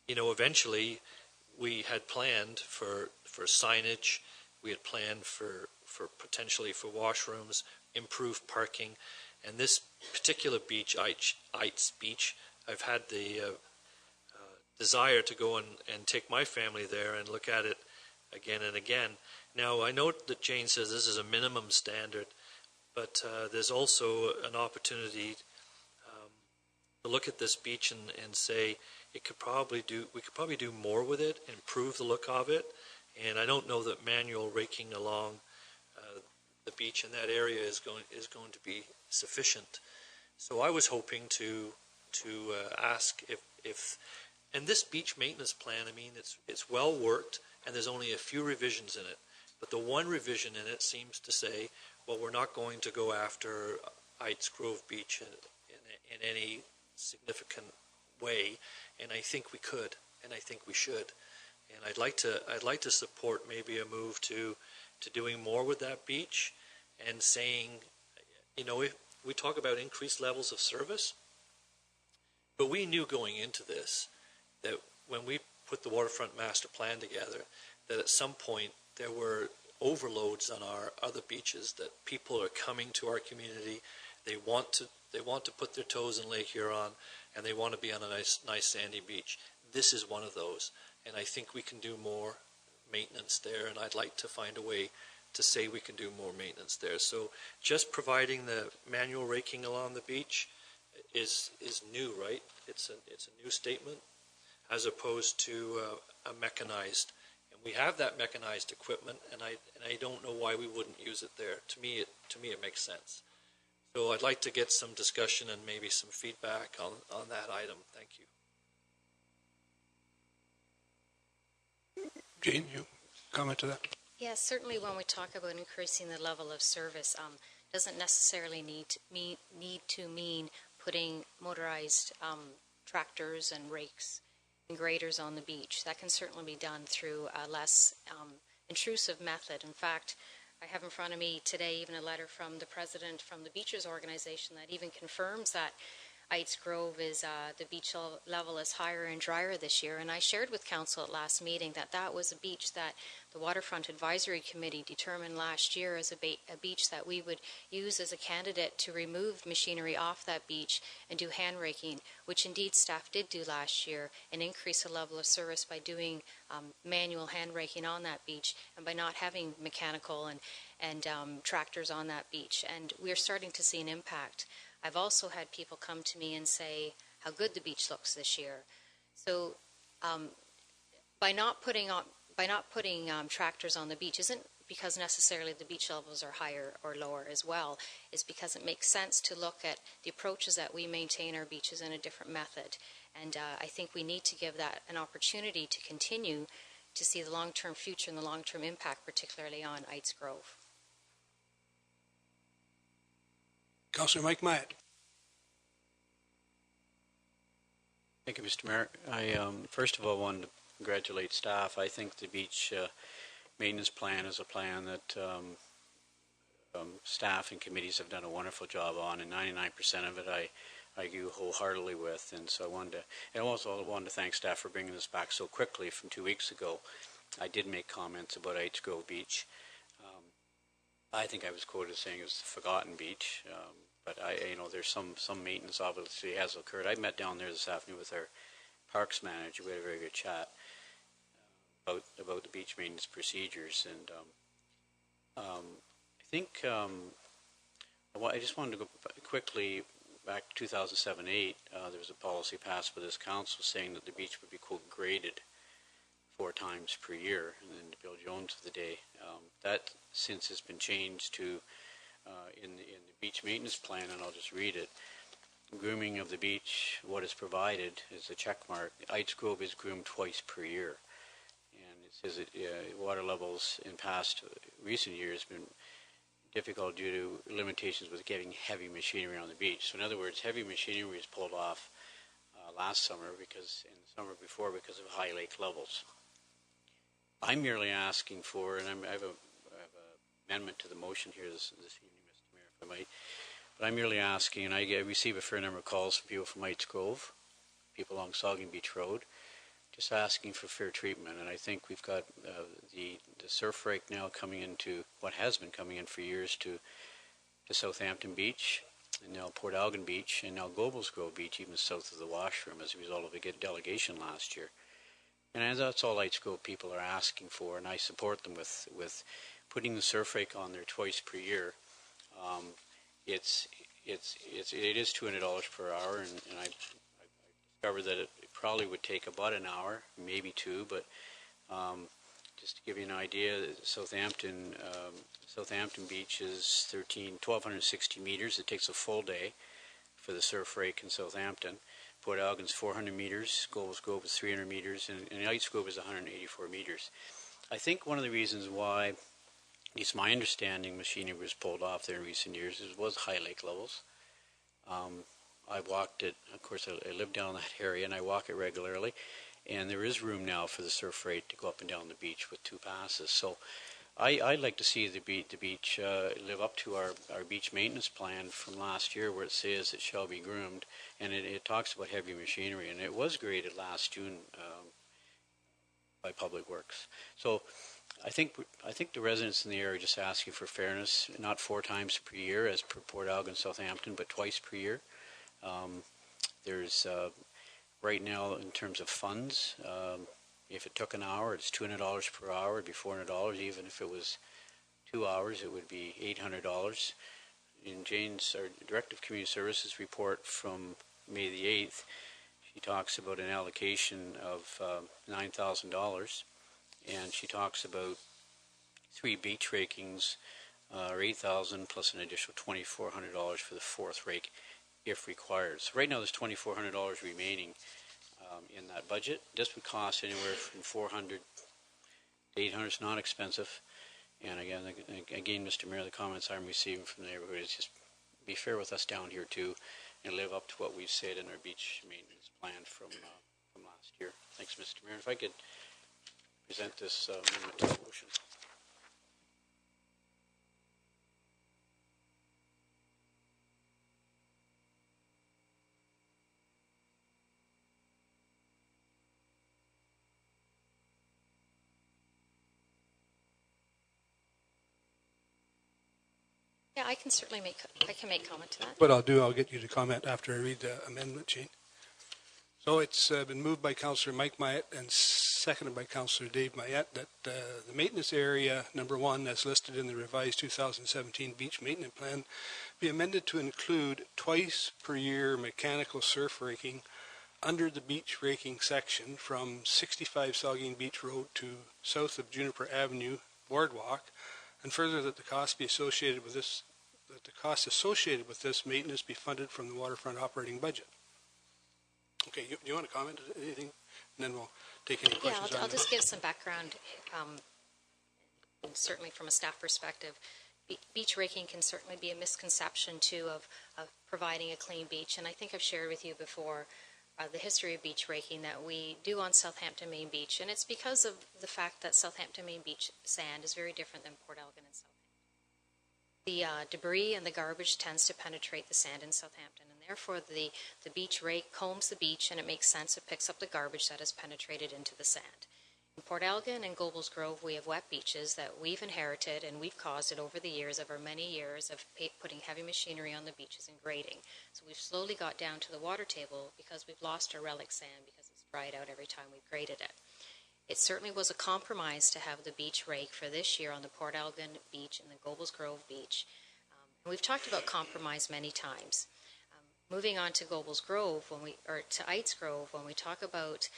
eventually we had planned for signage, we had planned for potentially for washrooms, improved parking, and this particular beach, Ites Beach, I've had the desire to go and take my family there and look at it again and again. Now, I know that Jane says this is a minimum standard, but there's also an opportunity to look at this beach and say we could probably do more with it, improve the look of it, and I don't know that manual raking along the beach in that area is going to be sufficient. So I was hoping to ask if and this beach maintenance plan, I mean, it's well worked, and there's only a few revisions in it. But the one revision in it seems to say, well, we're not going to go after Ites Grove Beach in any significant way, and I think we could, and I think we should. And I'd like to support maybe a move to doing more with that beach, and saying, if we talk about increased levels of service, but we knew going into this that when we put the waterfront master plan together, that at some point there were overloads on our other beaches, that people are coming to our community, they want to put their toes in Lake Huron, and they want to be on a nice sandy beach. This is one of those, and I think we can do more maintenance there, and I'd like to find a way to say we can do more maintenance there. So just providing the manual raking along the beach is new, right? It's a new statement as opposed to a mechanized. And we have that mechanized equipment, and I don't know why we wouldn't use it there. To me it makes sense. So I'd like to get some discussion and maybe some feedback on that item. Thank you. Jane, you comment to that? Yes, certainly when we talk about increasing the level of service, doesn't necessarily need to mean putting motorized tractors and rakes and graders on the beach. That can certainly be done through a less intrusive method. In fact, I have in front of me today even a letter from the president from the Beaches organization that even confirms that Ites Grove is the beach level is higher and drier this year, and I shared with council at last meeting that that was a beach that the Waterfront Advisory Committee determined last year as a beach that we would use as a candidate to remove machinery off that beach and do hand raking, which indeed staff did do last year, and increase the level of service by doing manual hand raking on that beach and by not having mechanical and tractors on that beach. And we're starting to see an impact. I've also had people come to me and say how good the beach looks this year. So by not putting tractors on the beach isn't because necessarily the beach levels are higher or lower as well. It's because it makes sense to look at the approaches that we maintain our beaches in a different method. And I think we need to give that an opportunity to continue to see the long-term future and the long-term impact, particularly on Ites Grove. Councillor Mike Myatt. Thank you, Mr. Mayor. I first of all wanted to congratulate staff. I think the beach maintenance plan is a plan that staff and committees have done a wonderful job on, and 99% of it I agree wholeheartedly with. And so I also wanted to thank staff for bringing this back so quickly from 2 weeks ago. I did make comments about Ites Grove Beach. I think I was quoted as saying it was the forgotten beach, but there's some maintenance obviously has occurred. I met down there this afternoon with our parks manager. We had a very good chat about the beach maintenance procedures, and I think I just wanted to go quickly back to 2007-8. There was a policy passed by this council saying that the beach would be, quote, graded 4 times per year, and then Bill Jones of the day. That since has been changed to in the beach maintenance plan, and I'll just read it. Grooming of the beach, what is provided is a check mark. Ites Grove is groomed twice per year, and it says that water levels in past recent years have been difficult due to limitations with getting heavy machinery on the beach. So in other words, heavy machinery was pulled off last summer and the summer before because of high lake levels. I'm merely asking for, and I have an amendment to the motion here this evening, Mr. Mayor, if I might, but I'm merely asking, and I receive a fair number of calls from people from Ites Grove, people along Saugeen Beach Road, just asking for fair treatment. And I think we've got the surf rake now coming into what has been coming in for years to Southampton Beach, and now Port Algon Beach, and now Gobles Grove Beach, even south of the washroom, as a result of a delegation last year. And that's all Ites Grove people are asking for, and I support them with putting the surf rake on there twice per year. It is $200 per hour, and I discovered that it probably would take about an hour, maybe 2, but just to give you an idea, Southampton Beach is 1,260 meters. It takes a full day for the surf rake in Southampton. Port Algon's 400 meters, Gobles Grove is 300 meters, and Ites Grove is 184 meters. I think one of the reasons why, at least my understanding, machinery was pulled off there in recent years was high lake levels. I walked it, of course I live down that area and I walk it regularly, and there is room now for the surf rake to go up and down the beach with 2 passes. So I'd like to see the beach live up to our beach maintenance plan from last year, where it says it shall be groomed, and it talks about heavy machinery, and it was graded last June by Public Works. So I think the residents in the area are just asking for fairness, not 4 times per year as per Port Algon, Southampton, but twice per year. There's right now, in terms of funds, if it took an hour, it's $200 per hour. It'd be $400. Even if it was 2 hours, it would be $800. In Jane's, our Director of Community Services report from May the 8th, she talks about an allocation of $9,000, and she talks about 3 beach rakings, or $8,000 plus an additional $2,400 for the 4th rake, if required. So right now, there's $2,400 remaining in that budget. This would cost anywhere from $400 to $800. It's not expensive. And again, Mr. Mayor, the comments I'm receiving from the neighborhood is just be fair with us down here too, and live up to what we've said in our beach maintenance plan from last year. Thanks, Mr. Mayor. If I could present this amendment to the motion. Yeah, I can certainly make comment to that. What I'll get you to comment after I read the amendment, Shane. So it's been moved by Councillor Mike Myatt and seconded by Councillor Dave Myatt that the maintenance area number 1 as listed in the revised 2017 beach maintenance plan be amended to include twice per year mechanical surf raking under the beach raking section from 65 Saugeen Beach Road to south of Juniper Avenue Boardwalk, and further that the costs associated with this maintenance be funded from the waterfront operating budget. Okay, you want to comment on anything? And then we'll take any questions. Yeah, I'll just give some background, and certainly from a staff perspective. Beach raking can certainly be a misconception, too, of providing a clean beach. And I think I've shared with you before the history of beach raking that we do on Southampton Main Beach. And it's because of the fact that Southampton Main Beach sand is very different than Port Elgin and Southampton. The debris and the garbage tends to penetrate the sand in Southampton, and therefore the beach rake combs the beach, and it makes sense. It picks up the garbage that has penetrated into the sand. In Port Elgin and Gobles Grove, we have wet beaches that we've inherited, and we've caused it over the years, over many years of putting heavy machinery on the beaches and grading. So we've slowly got down to the water table because we've lost our relic sand because it's dried out every time we've graded it. It certainly was a compromise to have the beach rake for this year on the Port Elgin Beach and the Gobles Grove Beach. And we've talked about compromise many times. Moving on to Gobles Grove, to Eights Grove, when we talk about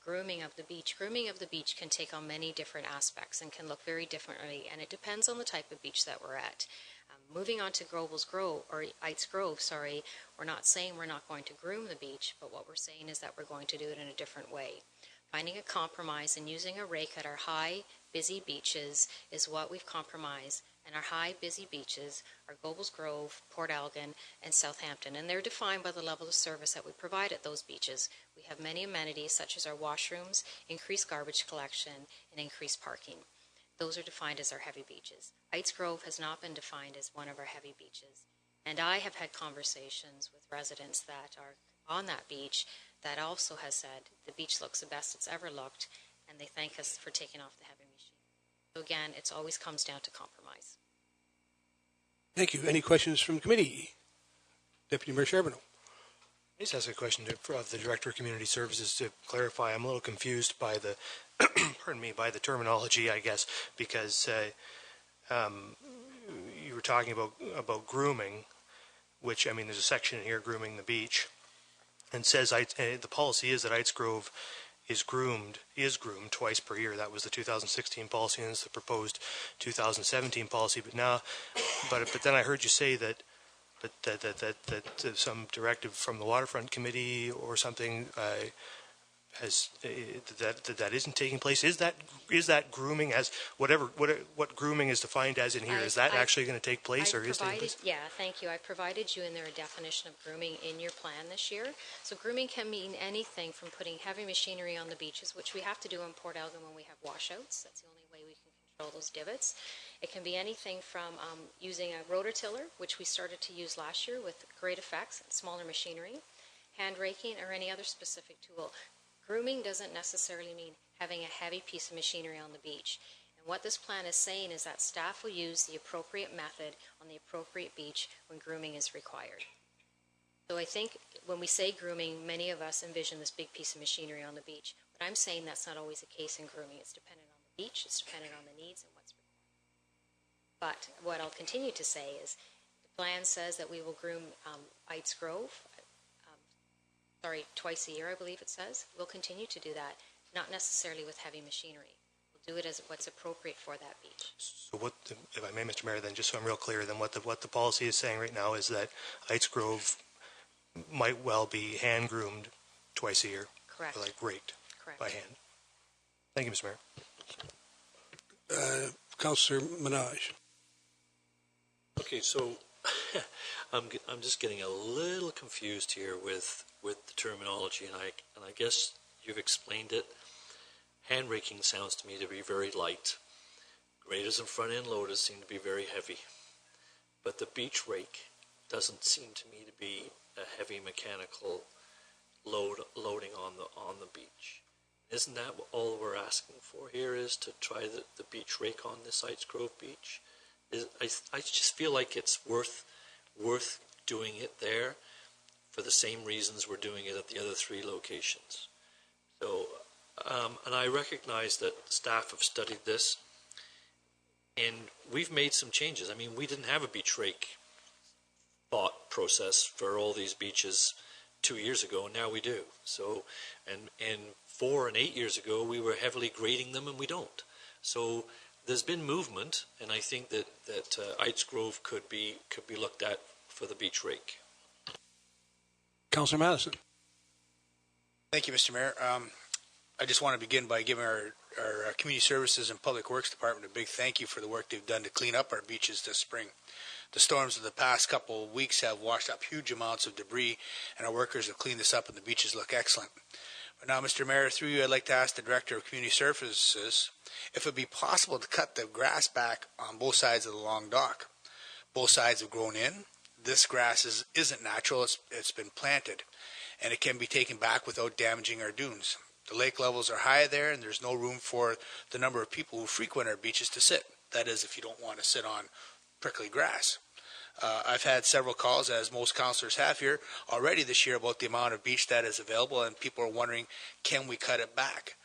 grooming of the beach can take on many different aspects and can look very differently, and it depends on the type of beach that we're at. Moving on to Gobles Grove, or Eights Grove, we're not saying we're not going to groom the beach, but what we're saying is that we're going to do it in a different way. Finding a compromise and using a rake at our high, busy beaches is what we've compromised. And our high, busy beaches are Gobles Grove, Port Elgin, and Southampton. And they're defined by the level of service that we provide at those beaches. We have many amenities such as our washrooms, increased garbage collection, and increased parking. Those are defined as our heavy beaches. Eights Grove has not been defined as one of our heavy beaches. And I have had conversations with residents that are on that beach that also has said the beach looks the best it's ever looked, and they thank us for taking off the heavy machine. So again, it always comes down to compromise. Thank you. Any questions from committee? Deputy Mayor Charbonneau. I just ask a question of the Director of Community Services to clarify. I'm a little confused by the, by the terminology, I guess, because you were talking about grooming, which, I mean, there's a section here, grooming the beach, and says the policy is that Eights Grove is groomed twice per year. That was the 2016 policy, and it's the proposed 2017 policy. But then I heard you say that some directive from the Waterfront Committee or something has that isn't taking place. Is that grooming as what grooming is defined as in here? Is that actually going to take place, or is taking place? Yeah, thank you. I provided you in there a definition of grooming in your plan this year. So grooming can mean anything from putting heavy machinery on the beaches, which we have to do in Port Elgin when we have washouts. That's the only way we can control those divots. It can be anything from using a rototiller, which we started to use last year with great effects, smaller machinery, hand raking, or any other specific tool. Grooming doesn't necessarily mean having a heavy piece of machinery on the beach. And what this plan is saying is that staff will use the appropriate method on the appropriate beach when grooming is required. So I think when we say grooming, many of us envision this big piece of machinery on the beach. But I'm saying that's not always the case in grooming. It's dependent on the beach, it's dependent on the needs and what's required. But what I'll continue to say is the plan says that we will groom Eights Grove, twice a year, I believe it says. We'll continue to do that, not necessarily with heavy machinery. We'll do it as what's appropriate for that beach. So if I may, Mr. Mayor, then just so I'm real clear, then what the policy is saying right now is that Eights Grove might well be hand groomed twice a year. Correct. Or like raked. Correct. By hand. Thank you, Mr. Mayor. Councillor Minaj. Okay, so I'm just getting a little confused here with the terminology, and I guess you've explained it. Hand raking sounds to me to be very light. Graders and front end loaders seem to be very heavy, but the beach rake doesn't seem to me to be a heavy mechanical loading on the beach. Isn't that all we're asking for here, is to try the beach rake on this Eights Grove beach? I just feel like it's worth doing it there for the same reasons we're doing it at the other 3 locations. So, and I recognize that staff have studied this, and we've made some changes. I mean, we didn't have a beach rake thought process for all these beaches 2 years ago, and now we do. So, and 4 and 8 years ago, we were heavily grading them, and we don't. So there's been movement, and I think that Ites Grove could be looked at for the beach rake. Councillor Madison. Thank you, Mr. Mayor. I just want to begin by giving our Community Services and Public Works Department a big thank you for the work they've done to clean up our beaches this spring. The storms of the past couple of weeks have washed up huge amounts of debris, and our workers have cleaned this up, and the beaches look excellent. But now, Mr. Mayor, through you, I'd like to ask the Director of Community Services if it would be possible to cut the grass back on both sides of the long dock. Both sides have grown in. This grass isn't natural. It's been planted, and it can be taken back without damaging our dunes. The lake levels are high there, and there's no room for the number of people who frequent our beaches to sit. That is, if you don't want to sit on prickly grass. I've had several calls, as most councillors have here, already this year about the amount of beach that is available, and people are wondering, can we cut it back?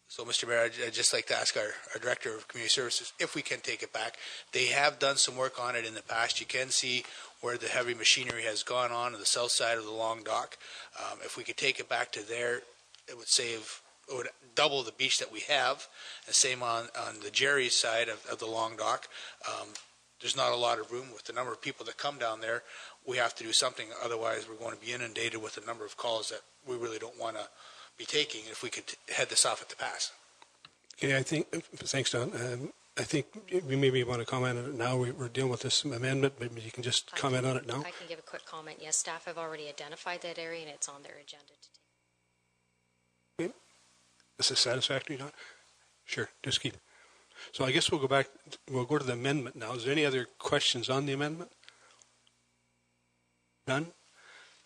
So, Mr. Mayor, I'd just like to ask our Director of Community Services if we can take it back. They have done some work on it in the past. You can see where the heavy machinery has gone on the south side of the long dock. If we could take it back to there, it would double the beach that we have. And same on the Jerry's side of the long dock. There's not a lot of room with the number of people that come down there. We have to do something, otherwise we're going to be inundated with a number of calls that we really don't want to be taking if we could head this off at the pass. Okay, I think, thanks, Don. I think we maybe want to comment on it now. We're dealing with this amendment, but you can just comment on it now. I can give a quick comment. Yes, staff have already identified that area, and it's on their agenda to take. Okay. This is satisfactory, Don? Sure, just keep it. So I guess we'll go to the amendment now. Is there any other questions on the amendment? None?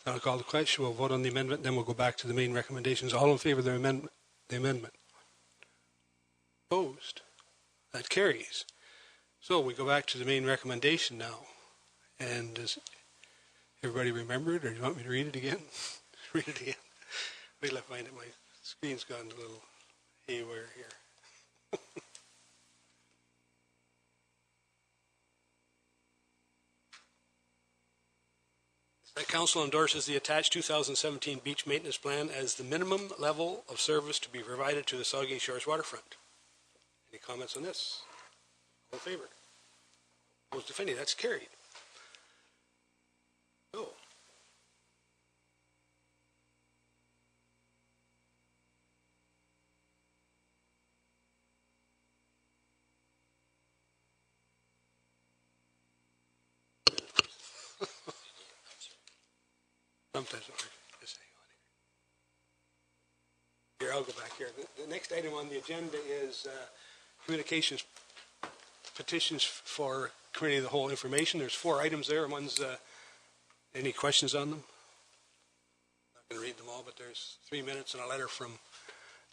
I'll call the question. We'll vote on the amendment, then we'll go back to the main recommendations. All in favor of the amendment? Opposed? That carries. So we go back to the main recommendation now. And does everybody remember it, or do you want me to read it again? Read it again. Wait till I find it. My screen's gone a little haywire here. The Council endorses the attached 2017 beach maintenance plan as the minimum level of service to be provided to the Saugeen Shores waterfront. Any comments on this? All in favor? Opposed, if any? That's carried. So, sometimes it's hard. Just hang on here. Here, I'll go back here. The next item on the agenda is communications petitions for committee of the whole information. There's 4 items there. One's any questions on them? I'm not going to read them all, but there's 3 minutes and a letter from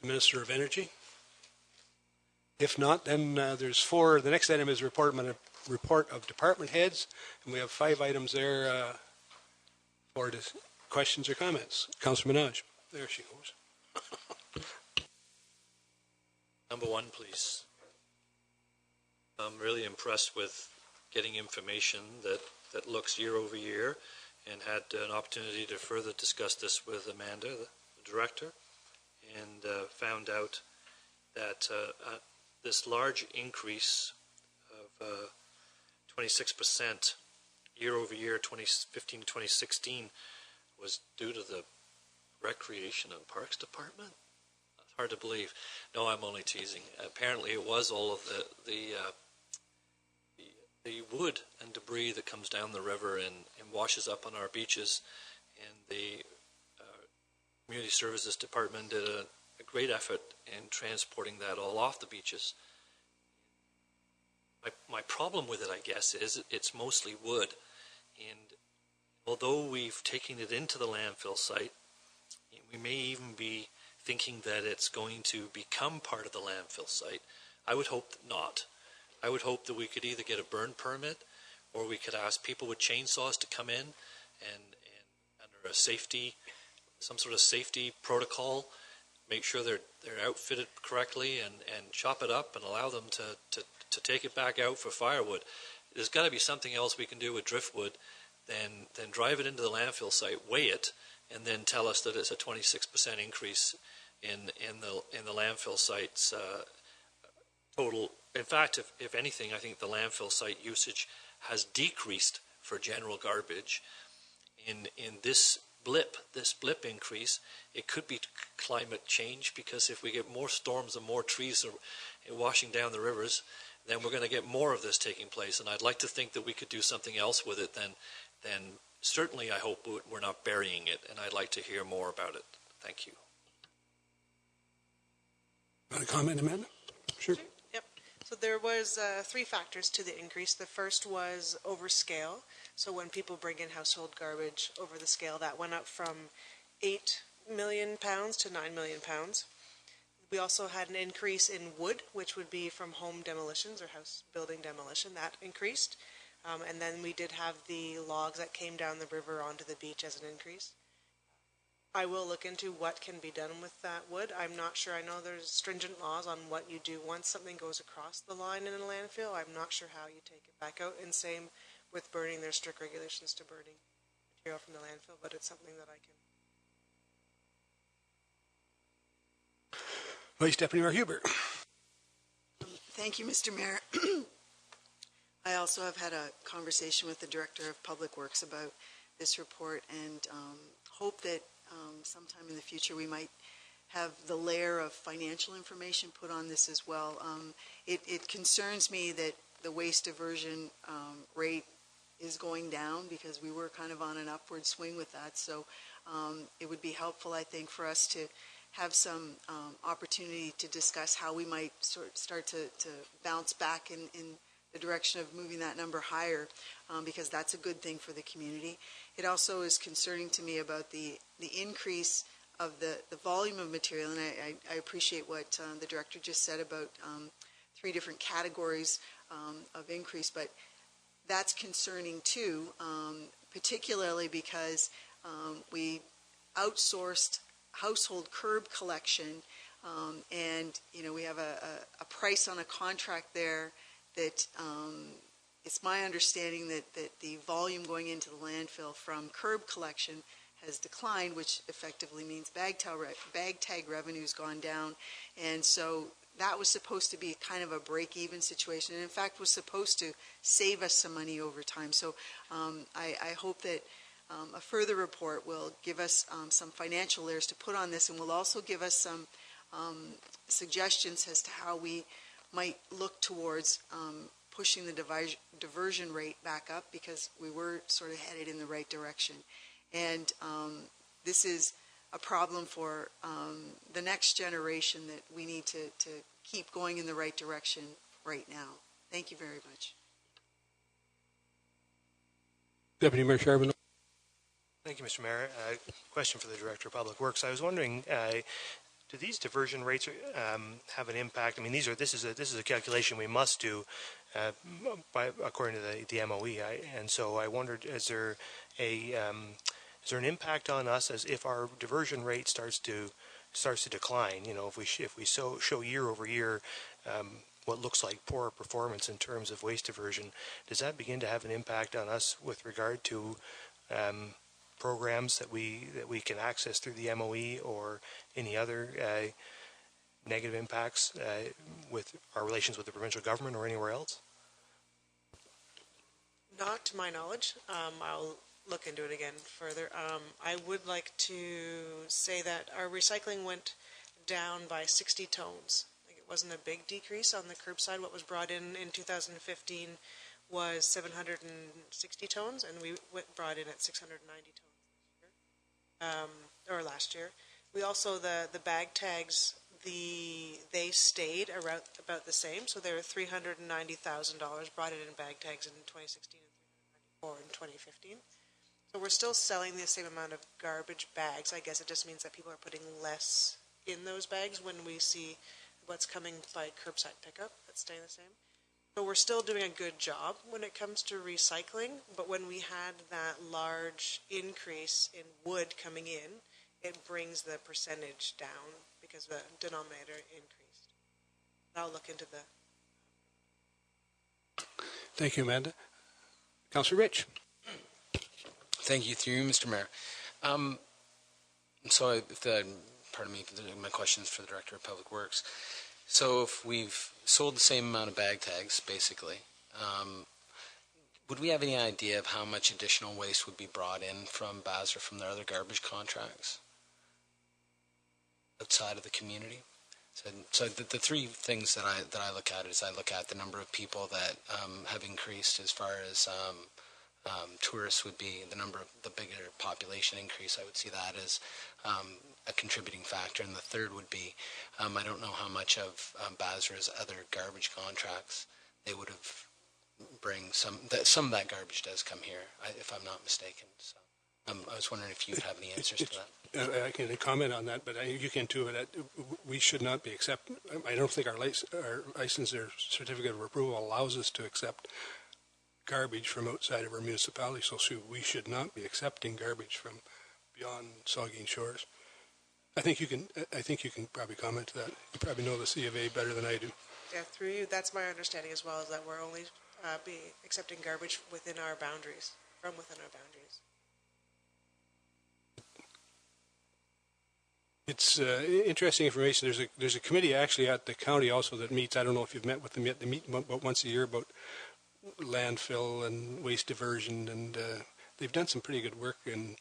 the Minister of Energy. If not, then there's 4. The next item is report of department heads, and we have 5 items there for questions or comments. Councillor Minaj. There she goes. Number 1, please. I'm really impressed with getting information that looks year over year, and had an opportunity to further discuss this with Amanda, the director, and found out that this large increase of 26% year over year, 2015 to 2016, was due to the Recreation and Parks Department. It's hard to believe. No, I'm only teasing. Apparently, it was all of the wood and debris that comes down the river and washes up on our beaches, and the Community Services Department did a great effort in transporting that all off the beaches. My problem with it, I guess, is it's mostly wood, and although we've taken it into the landfill site, we may even be thinking that it's going to become part of the landfill site. I would hope not. I would hope that we could either get a burn permit, or we could ask people with chainsaws to come in and under a safety, some sort of safety protocol, make sure they're outfitted correctly and chop it up and allow them to take it back out for firewood. There's got to be something else we can do with driftwood than drive it into the landfill site, weigh it, and then tell us that it's a 26% increase in the landfill site's total. In fact, if anything, I think the landfill site usage has decreased for general garbage. In this blip increase, it could be climate change, because if we get more storms and more trees are washing down the rivers, then we're going to get more of this taking place. And I'd like to think that we could do something else with it than certainly I hope we're not burying it, and I'd like to hear more about it. Thank you. Want to comment, Amanda? Sure. Yep. So there was 3 factors to the increase. The first was over scale. So when people bring in household garbage over the scale, that went up from 8 million pounds to 9 million pounds. We also had an increase in wood, which would be from home demolitions or house building demolition. That increased. And then we did have the logs that came down the river onto the beach as an increase. I will look into what can be done with that wood. I'm not sure. I know there's stringent laws on what you do once something goes across the line in a landfill. I'm not sure how you take it back out. And same with burning. There's strict regulations to burning material from the landfill, but it's something that I can. Vice Deputy Mayor Hubert. Thank you, Mr. Mayor. I also have had a conversation with the Director of Public Works about this report, and hope that sometime in the future we might have the layer of financial information put on this as well. It concerns me that the waste diversion rate is going down, because we were kind of on an upward swing with that. So it would be helpful, I think, for us to have some opportunity to discuss how we might start to bounce back in the direction of moving that number higher, because that's a good thing for the community. It also is concerning to me about the increase of the volume of material, and I appreciate what the director just said about 3 different categories of increase, but that's concerning too, particularly because we outsourced household curb collection, and we have a price on a contract there that it's my understanding that the volume going into the landfill from curb collection has declined, which effectively means bag tag revenue's gone down. And so that was supposed to be kind of a break-even situation, and in fact was supposed to save us some money over time. So I hope that a further report will give us some financial layers to put on this, and will also give us some suggestions as to how we might look towards pushing the diversion rate back up, because we were sort of headed in the right direction. And this is a problem for the next generation that we need to keep going in the right direction right now. Thank you very much. Deputy Mayor Charbonneau. Thank you, Mr. Mayor. Question for the Director of Public Works. I was wondering, do these diversion rates have an impact? I mean, this is a calculation we must do according to the MOE, and so I wondered, is there an impact on us as if our diversion rate starts to decline? If we show year over year what looks like poor performance in terms of waste diversion, does that begin to have an impact on us with regard to programs that we can access through the MOE, or any other negative impacts with our relations with the provincial government or anywhere else? Not to my knowledge. I'll look into it again further. I would like to say that our recycling went down by 60 tones. It wasn't a big decrease on the curbside. What was brought in 2015 was 760 tones, and we brought in at 690 tones or last year. We also, the bag tags, they stayed around about the same, so they were $390,000 brought in bag tags in 2016 and $394,000 in 2015. So we're still selling the same amount of garbage bags. I guess it just means that people are putting less in those bags when we see what's coming by curbside pickup. That's staying the same. So we're still doing a good job when it comes to recycling, but when we had that large increase in wood coming in, it brings the percentage down because the denominator increased. I'll look into the... Thank you, Amanda. Councillor Rich. Thank you, through you, Mr. Mayor. Pardon me, my question is for the Director of Public Works. So if we've sold the same amount of bag tags, basically, would we have any idea of how much additional waste would be brought in from BAS or from their other garbage contracts outside of the community? So the three things that I look at is I look at the number of people that have increased as far as tourists would be, the bigger population increase. I would see that as a contributing factor. And the third would be, I don't know how much of Basra's other garbage contracts they would have bring. Some of that garbage does come here, if I'm not mistaken. So I was wondering if you would have any answers to that. I can comment on that, but you can too. That we should not be accept. I don't think our license or certificate of approval allows us to accept garbage from outside of our municipality. So we should not be accepting garbage from beyond Saugeen Shores. I think you can probably comment to that. You probably know the C of A better than I do. Yeah, through you, that's my understanding as well, is that we're only be accepting garbage within our boundaries, from within our boundaries. It's interesting information. There's a committee actually at the county also that meets. I don't know if you've met with them yet. They meet about once a year about landfill and waste diversion, and they've done some pretty good work in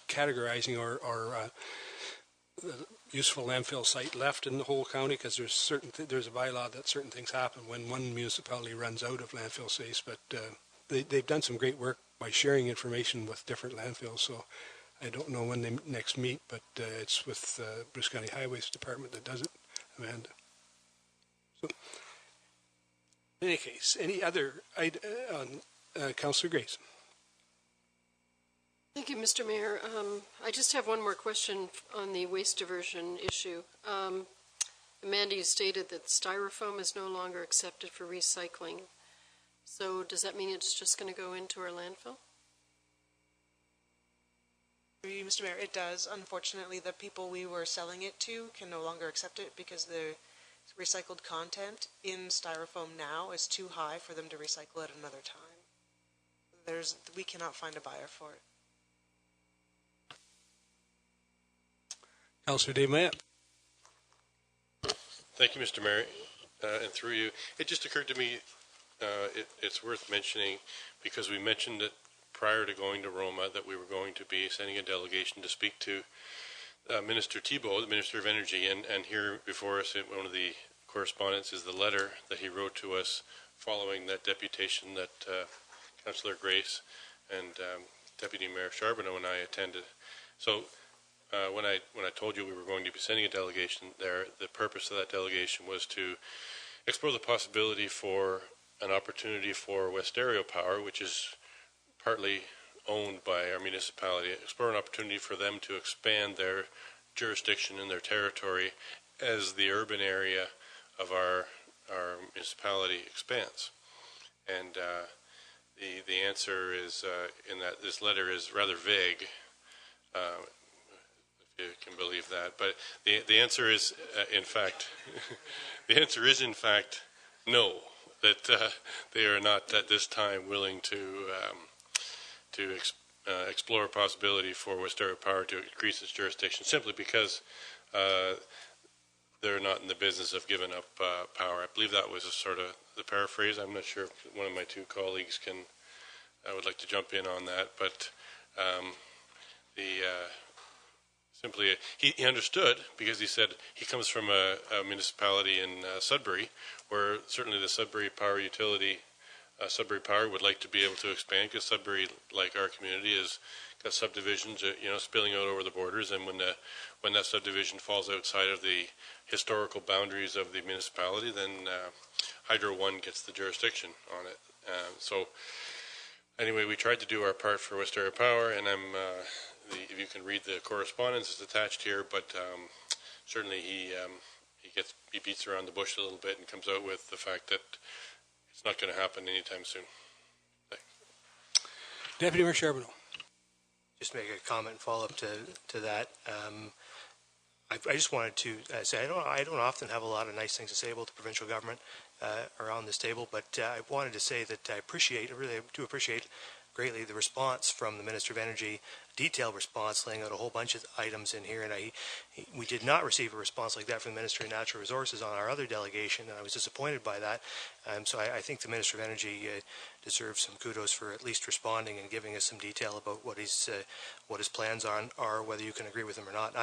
categorizing our useful landfill site left in the whole county, because there's a bylaw that certain things happen when one municipality runs out of landfill space. But they've done some great work by sharing information with different landfills. So I don't know when they next meet, but it's with Bruce County Highways Department that does it, Amanda. So, in any case, any other Councillor Grace. Thank you, Mr. Mayor. I just have one more question on the waste diversion issue. Amanda, you stated that styrofoam is no longer accepted for recycling. So does that mean it's just going to go into our landfill? Mr. Mayor, it does. Unfortunately, the people we were selling it to can no longer accept it because the recycled content in styrofoam now is too high for them to recycle at another time. We cannot find a buyer for it. Councillor Dave Matt. Thank you, Mr. Mayor, and through you. It just occurred to me it's worth mentioning, because we mentioned it prior to going to Roma, that we were going to be sending a delegation to speak to Minister Thibeault, the Minister of Energy, and here before us in one of the correspondence is the letter that he wrote to us following that deputation that Councillor Grace and Deputy Mayor Charbonneau and I attended. So when I told you we were going to be sending a delegation there, the purpose of that delegation was to explore the possibility for an opportunity for Westario Power, which is partly owned by our municipality, explore an opportunity for them to expand their jurisdiction and their territory as the urban area of our municipality expands. And the answer is in that this letter is rather vague, if you can believe that. But the answer is in fact the answer is in fact no, that they are not at this time willing to explore a possibility for Westario Power to increase its jurisdiction, simply because they're not in the business of giving up power. I believe that was a sort of the paraphrase. I'm not sure if one of my two colleagues would like to jump in on that, but simply he understood, because he said he comes from a municipality in Sudbury, where certainly the Sudbury Power Utility, Sudbury Power would like to be able to expand, because Sudbury, like our community, has got subdivisions, spilling out over the borders, and when that subdivision falls outside of the historical boundaries of the municipality, then Hydro One gets the jurisdiction on it. So anyway, we tried to do our part for Westario Power, and if you can read the correspondence, it's attached here, but certainly he beats around the bush a little bit and comes out with the fact that it's not going to happen anytime soon. Thanks. Deputy Mayor Charbonneau. Just make a comment and follow up to that. I just wanted to say I don't often have a lot of nice things to say about the provincial government around this table, but I wanted to say that I really do appreciate greatly the response from the Minister of Energy, detailed response laying out a whole bunch of items in here, and we did not receive a response like that from the Minister of Natural Resources on our other delegation, and I was disappointed by that. So I think the Minister of Energy deserves some kudos for at least responding and giving us some detail about what his plans are, whether you can agree with him or not.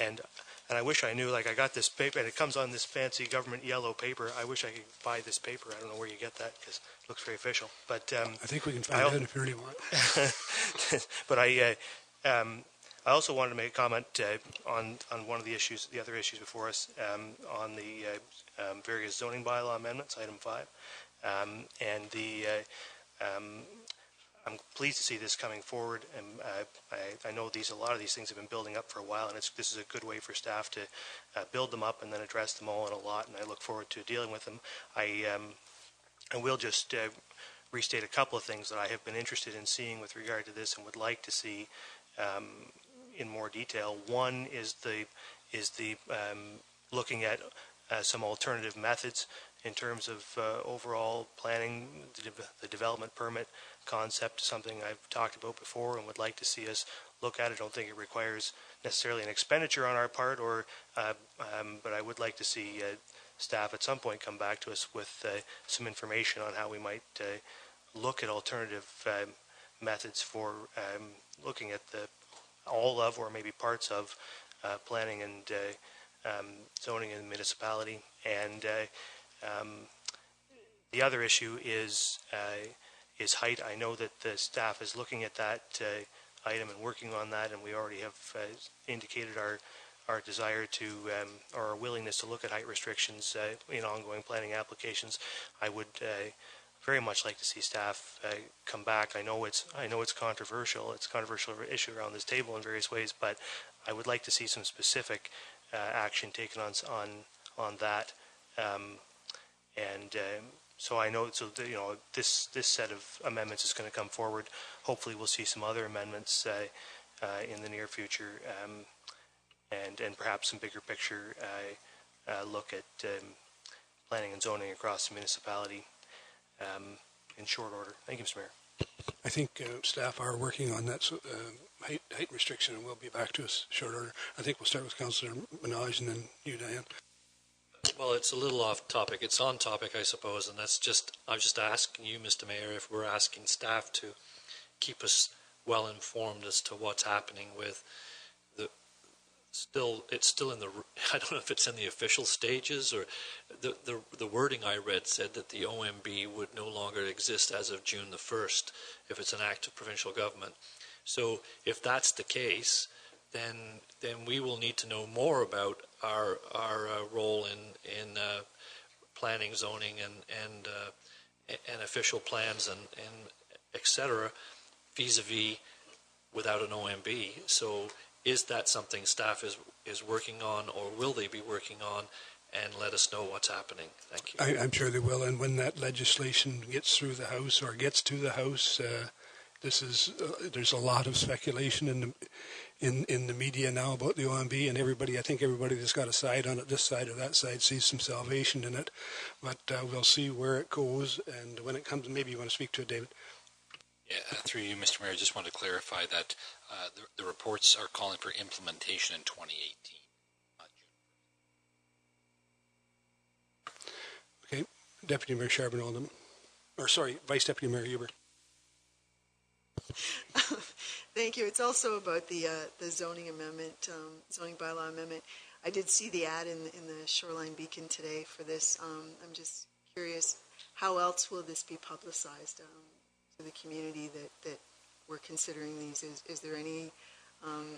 And I wish I knew, like, I got this paper, and it comes on this fancy government yellow paper. I wish I could buy this paper. I don't know where you get that, because it looks very official. But I think we can find out if you really want. But I also wanted to make a comment on one of the issues, the other issues before us, on the various zoning bylaw amendments, item 5. And I'm pleased to see this coming forward, and I know a lot of these things have been building up for a while, and this is a good way for staff to build them up and then address them all in a lot, and I look forward to dealing with them. I will just restate a couple of things that I have been interested in seeing with regard to this and would like to see in more detail. One is the looking at some alternative methods in terms of overall planning, the development permit concept, something I've talked about before and would like to see us look at. I don't think it requires necessarily an expenditure on our part, but I would like to see staff at some point come back to us with some information on how we might look at alternative methods for looking at all of or maybe parts of planning and zoning in the municipality. And the other issue is height. I know that the staff is looking at that item and working on that, and we already have indicated our desire to or our willingness to look at height restrictions in ongoing planning applications. I would very much like to see staff come back. I know it's controversial. It's a controversial issue around this table in various ways, but I would like to see some specific action taken on that. So I know, this set of amendments is going to come forward. Hopefully we'll see some other amendments in the near future, and perhaps some bigger picture look at planning and zoning across the municipality in short order. Thank you, Mr. Mayor. I think staff are working on that height restriction, and will be back to us short order. I think we'll start with Councillor Minaj and then you, Diane. Well, it's a little off topic. It's on topic, I suppose, and I'm just asking you, Mr. Mayor, if we're asking staff to keep us well informed as to what's happening with it's still in the, I don't know if it's in the official stages, or the wording I read said that the OMB would no longer exist as of June the 1st if it's an act of provincial government. So if that's the case, then we will need to know more about our role in planning, zoning, and official plans and etc. vis-a-vis without an OMB. So is that something staff is working on, or will they be working on? And let us know what's happening. Thank you. I'm sure they will. And when that legislation gets through the House or gets to the House, there's a lot of speculation in the media now about the OMB, and I think everybody that's got a side on it, this side or that side, sees some salvation in it. But we'll see where it goes, and when it comes, maybe you want to speak to it, David. Yeah, through you, Mr. Mayor, I just want to clarify that the reports are calling for implementation in 2018. Okay, Deputy Mayor Charbonneau, Vice Deputy Mayor Huber. Thank you. It's also about the zoning amendment, zoning bylaw amendment. I did see the ad in the Shoreline Beacon today for this. I'm just curious, how else will this be publicized to the community that we're considering these? Is there any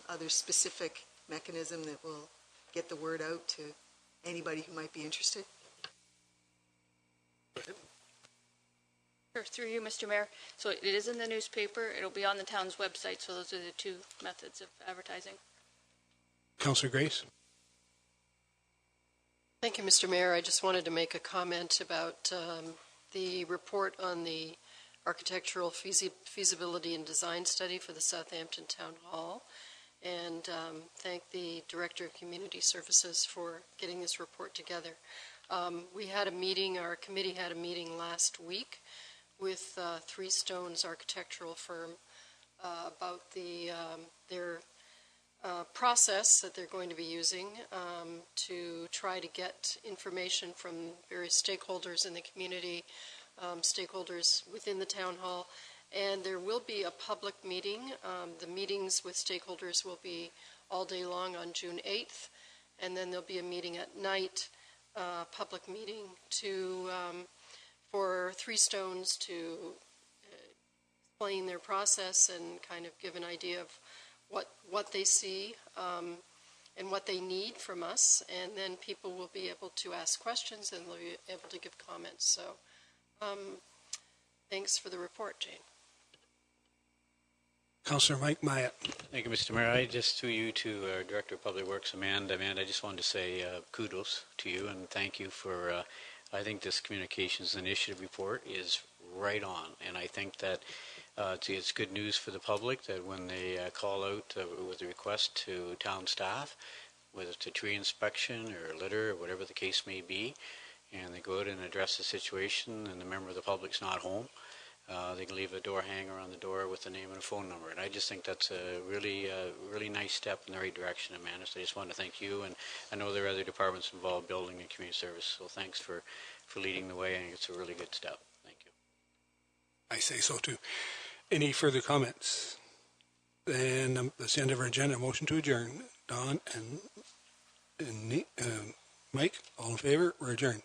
other specific mechanism that will get the word out to anybody who might be interested? Sure, through you, Mr. Mayor. So it is in the newspaper. It'll be on the town's website. So those are the two methods of advertising. Councillor Grace. Thank you, Mr. Mayor. I just wanted to make a comment about the report on the architectural feasibility and design study for the Southampton Town Hall, and thank the Director of Community Services for getting this report together. We had a meeting, our committee had a meeting last week with Three Stones Architectural Firm about their process that they're going to be using to try to get information from various stakeholders in the community, stakeholders within the town hall, and there will be a public meeting. The meetings with stakeholders will be all day long on June 8th, and then there'll be a meeting at night, public meeting for Three Stones to explain their process and kind of give an idea of what they see and what they need from us, and then people will be able to ask questions and they'll be able to give comments. So thanks for the report, Jane. Councillor Mike Myatt. Thank you, Mr. Mayor. I just, through you to our Director of Public Works, Amanda, I just wanted to say kudos to you and thank you for, I think this Communications Initiative report is right on, and I think that it's good news for the public that when they call out with a request to town staff, whether it's a tree inspection or litter or whatever the case may be, and they go out and address the situation and the member of the public's not home, they can leave a door hanger on the door with the name and a phone number. And I just think that's a really nice step in the right direction, Amanda. So I just want to thank you, and I know there are other departments involved, building and community service, so thanks for leading the way. I think it's a really good step. Thank you. I say so too. Any further comments? Then that's the end of our agenda. Motion to adjourn. Don and Mike, all in favor? We're adjourned.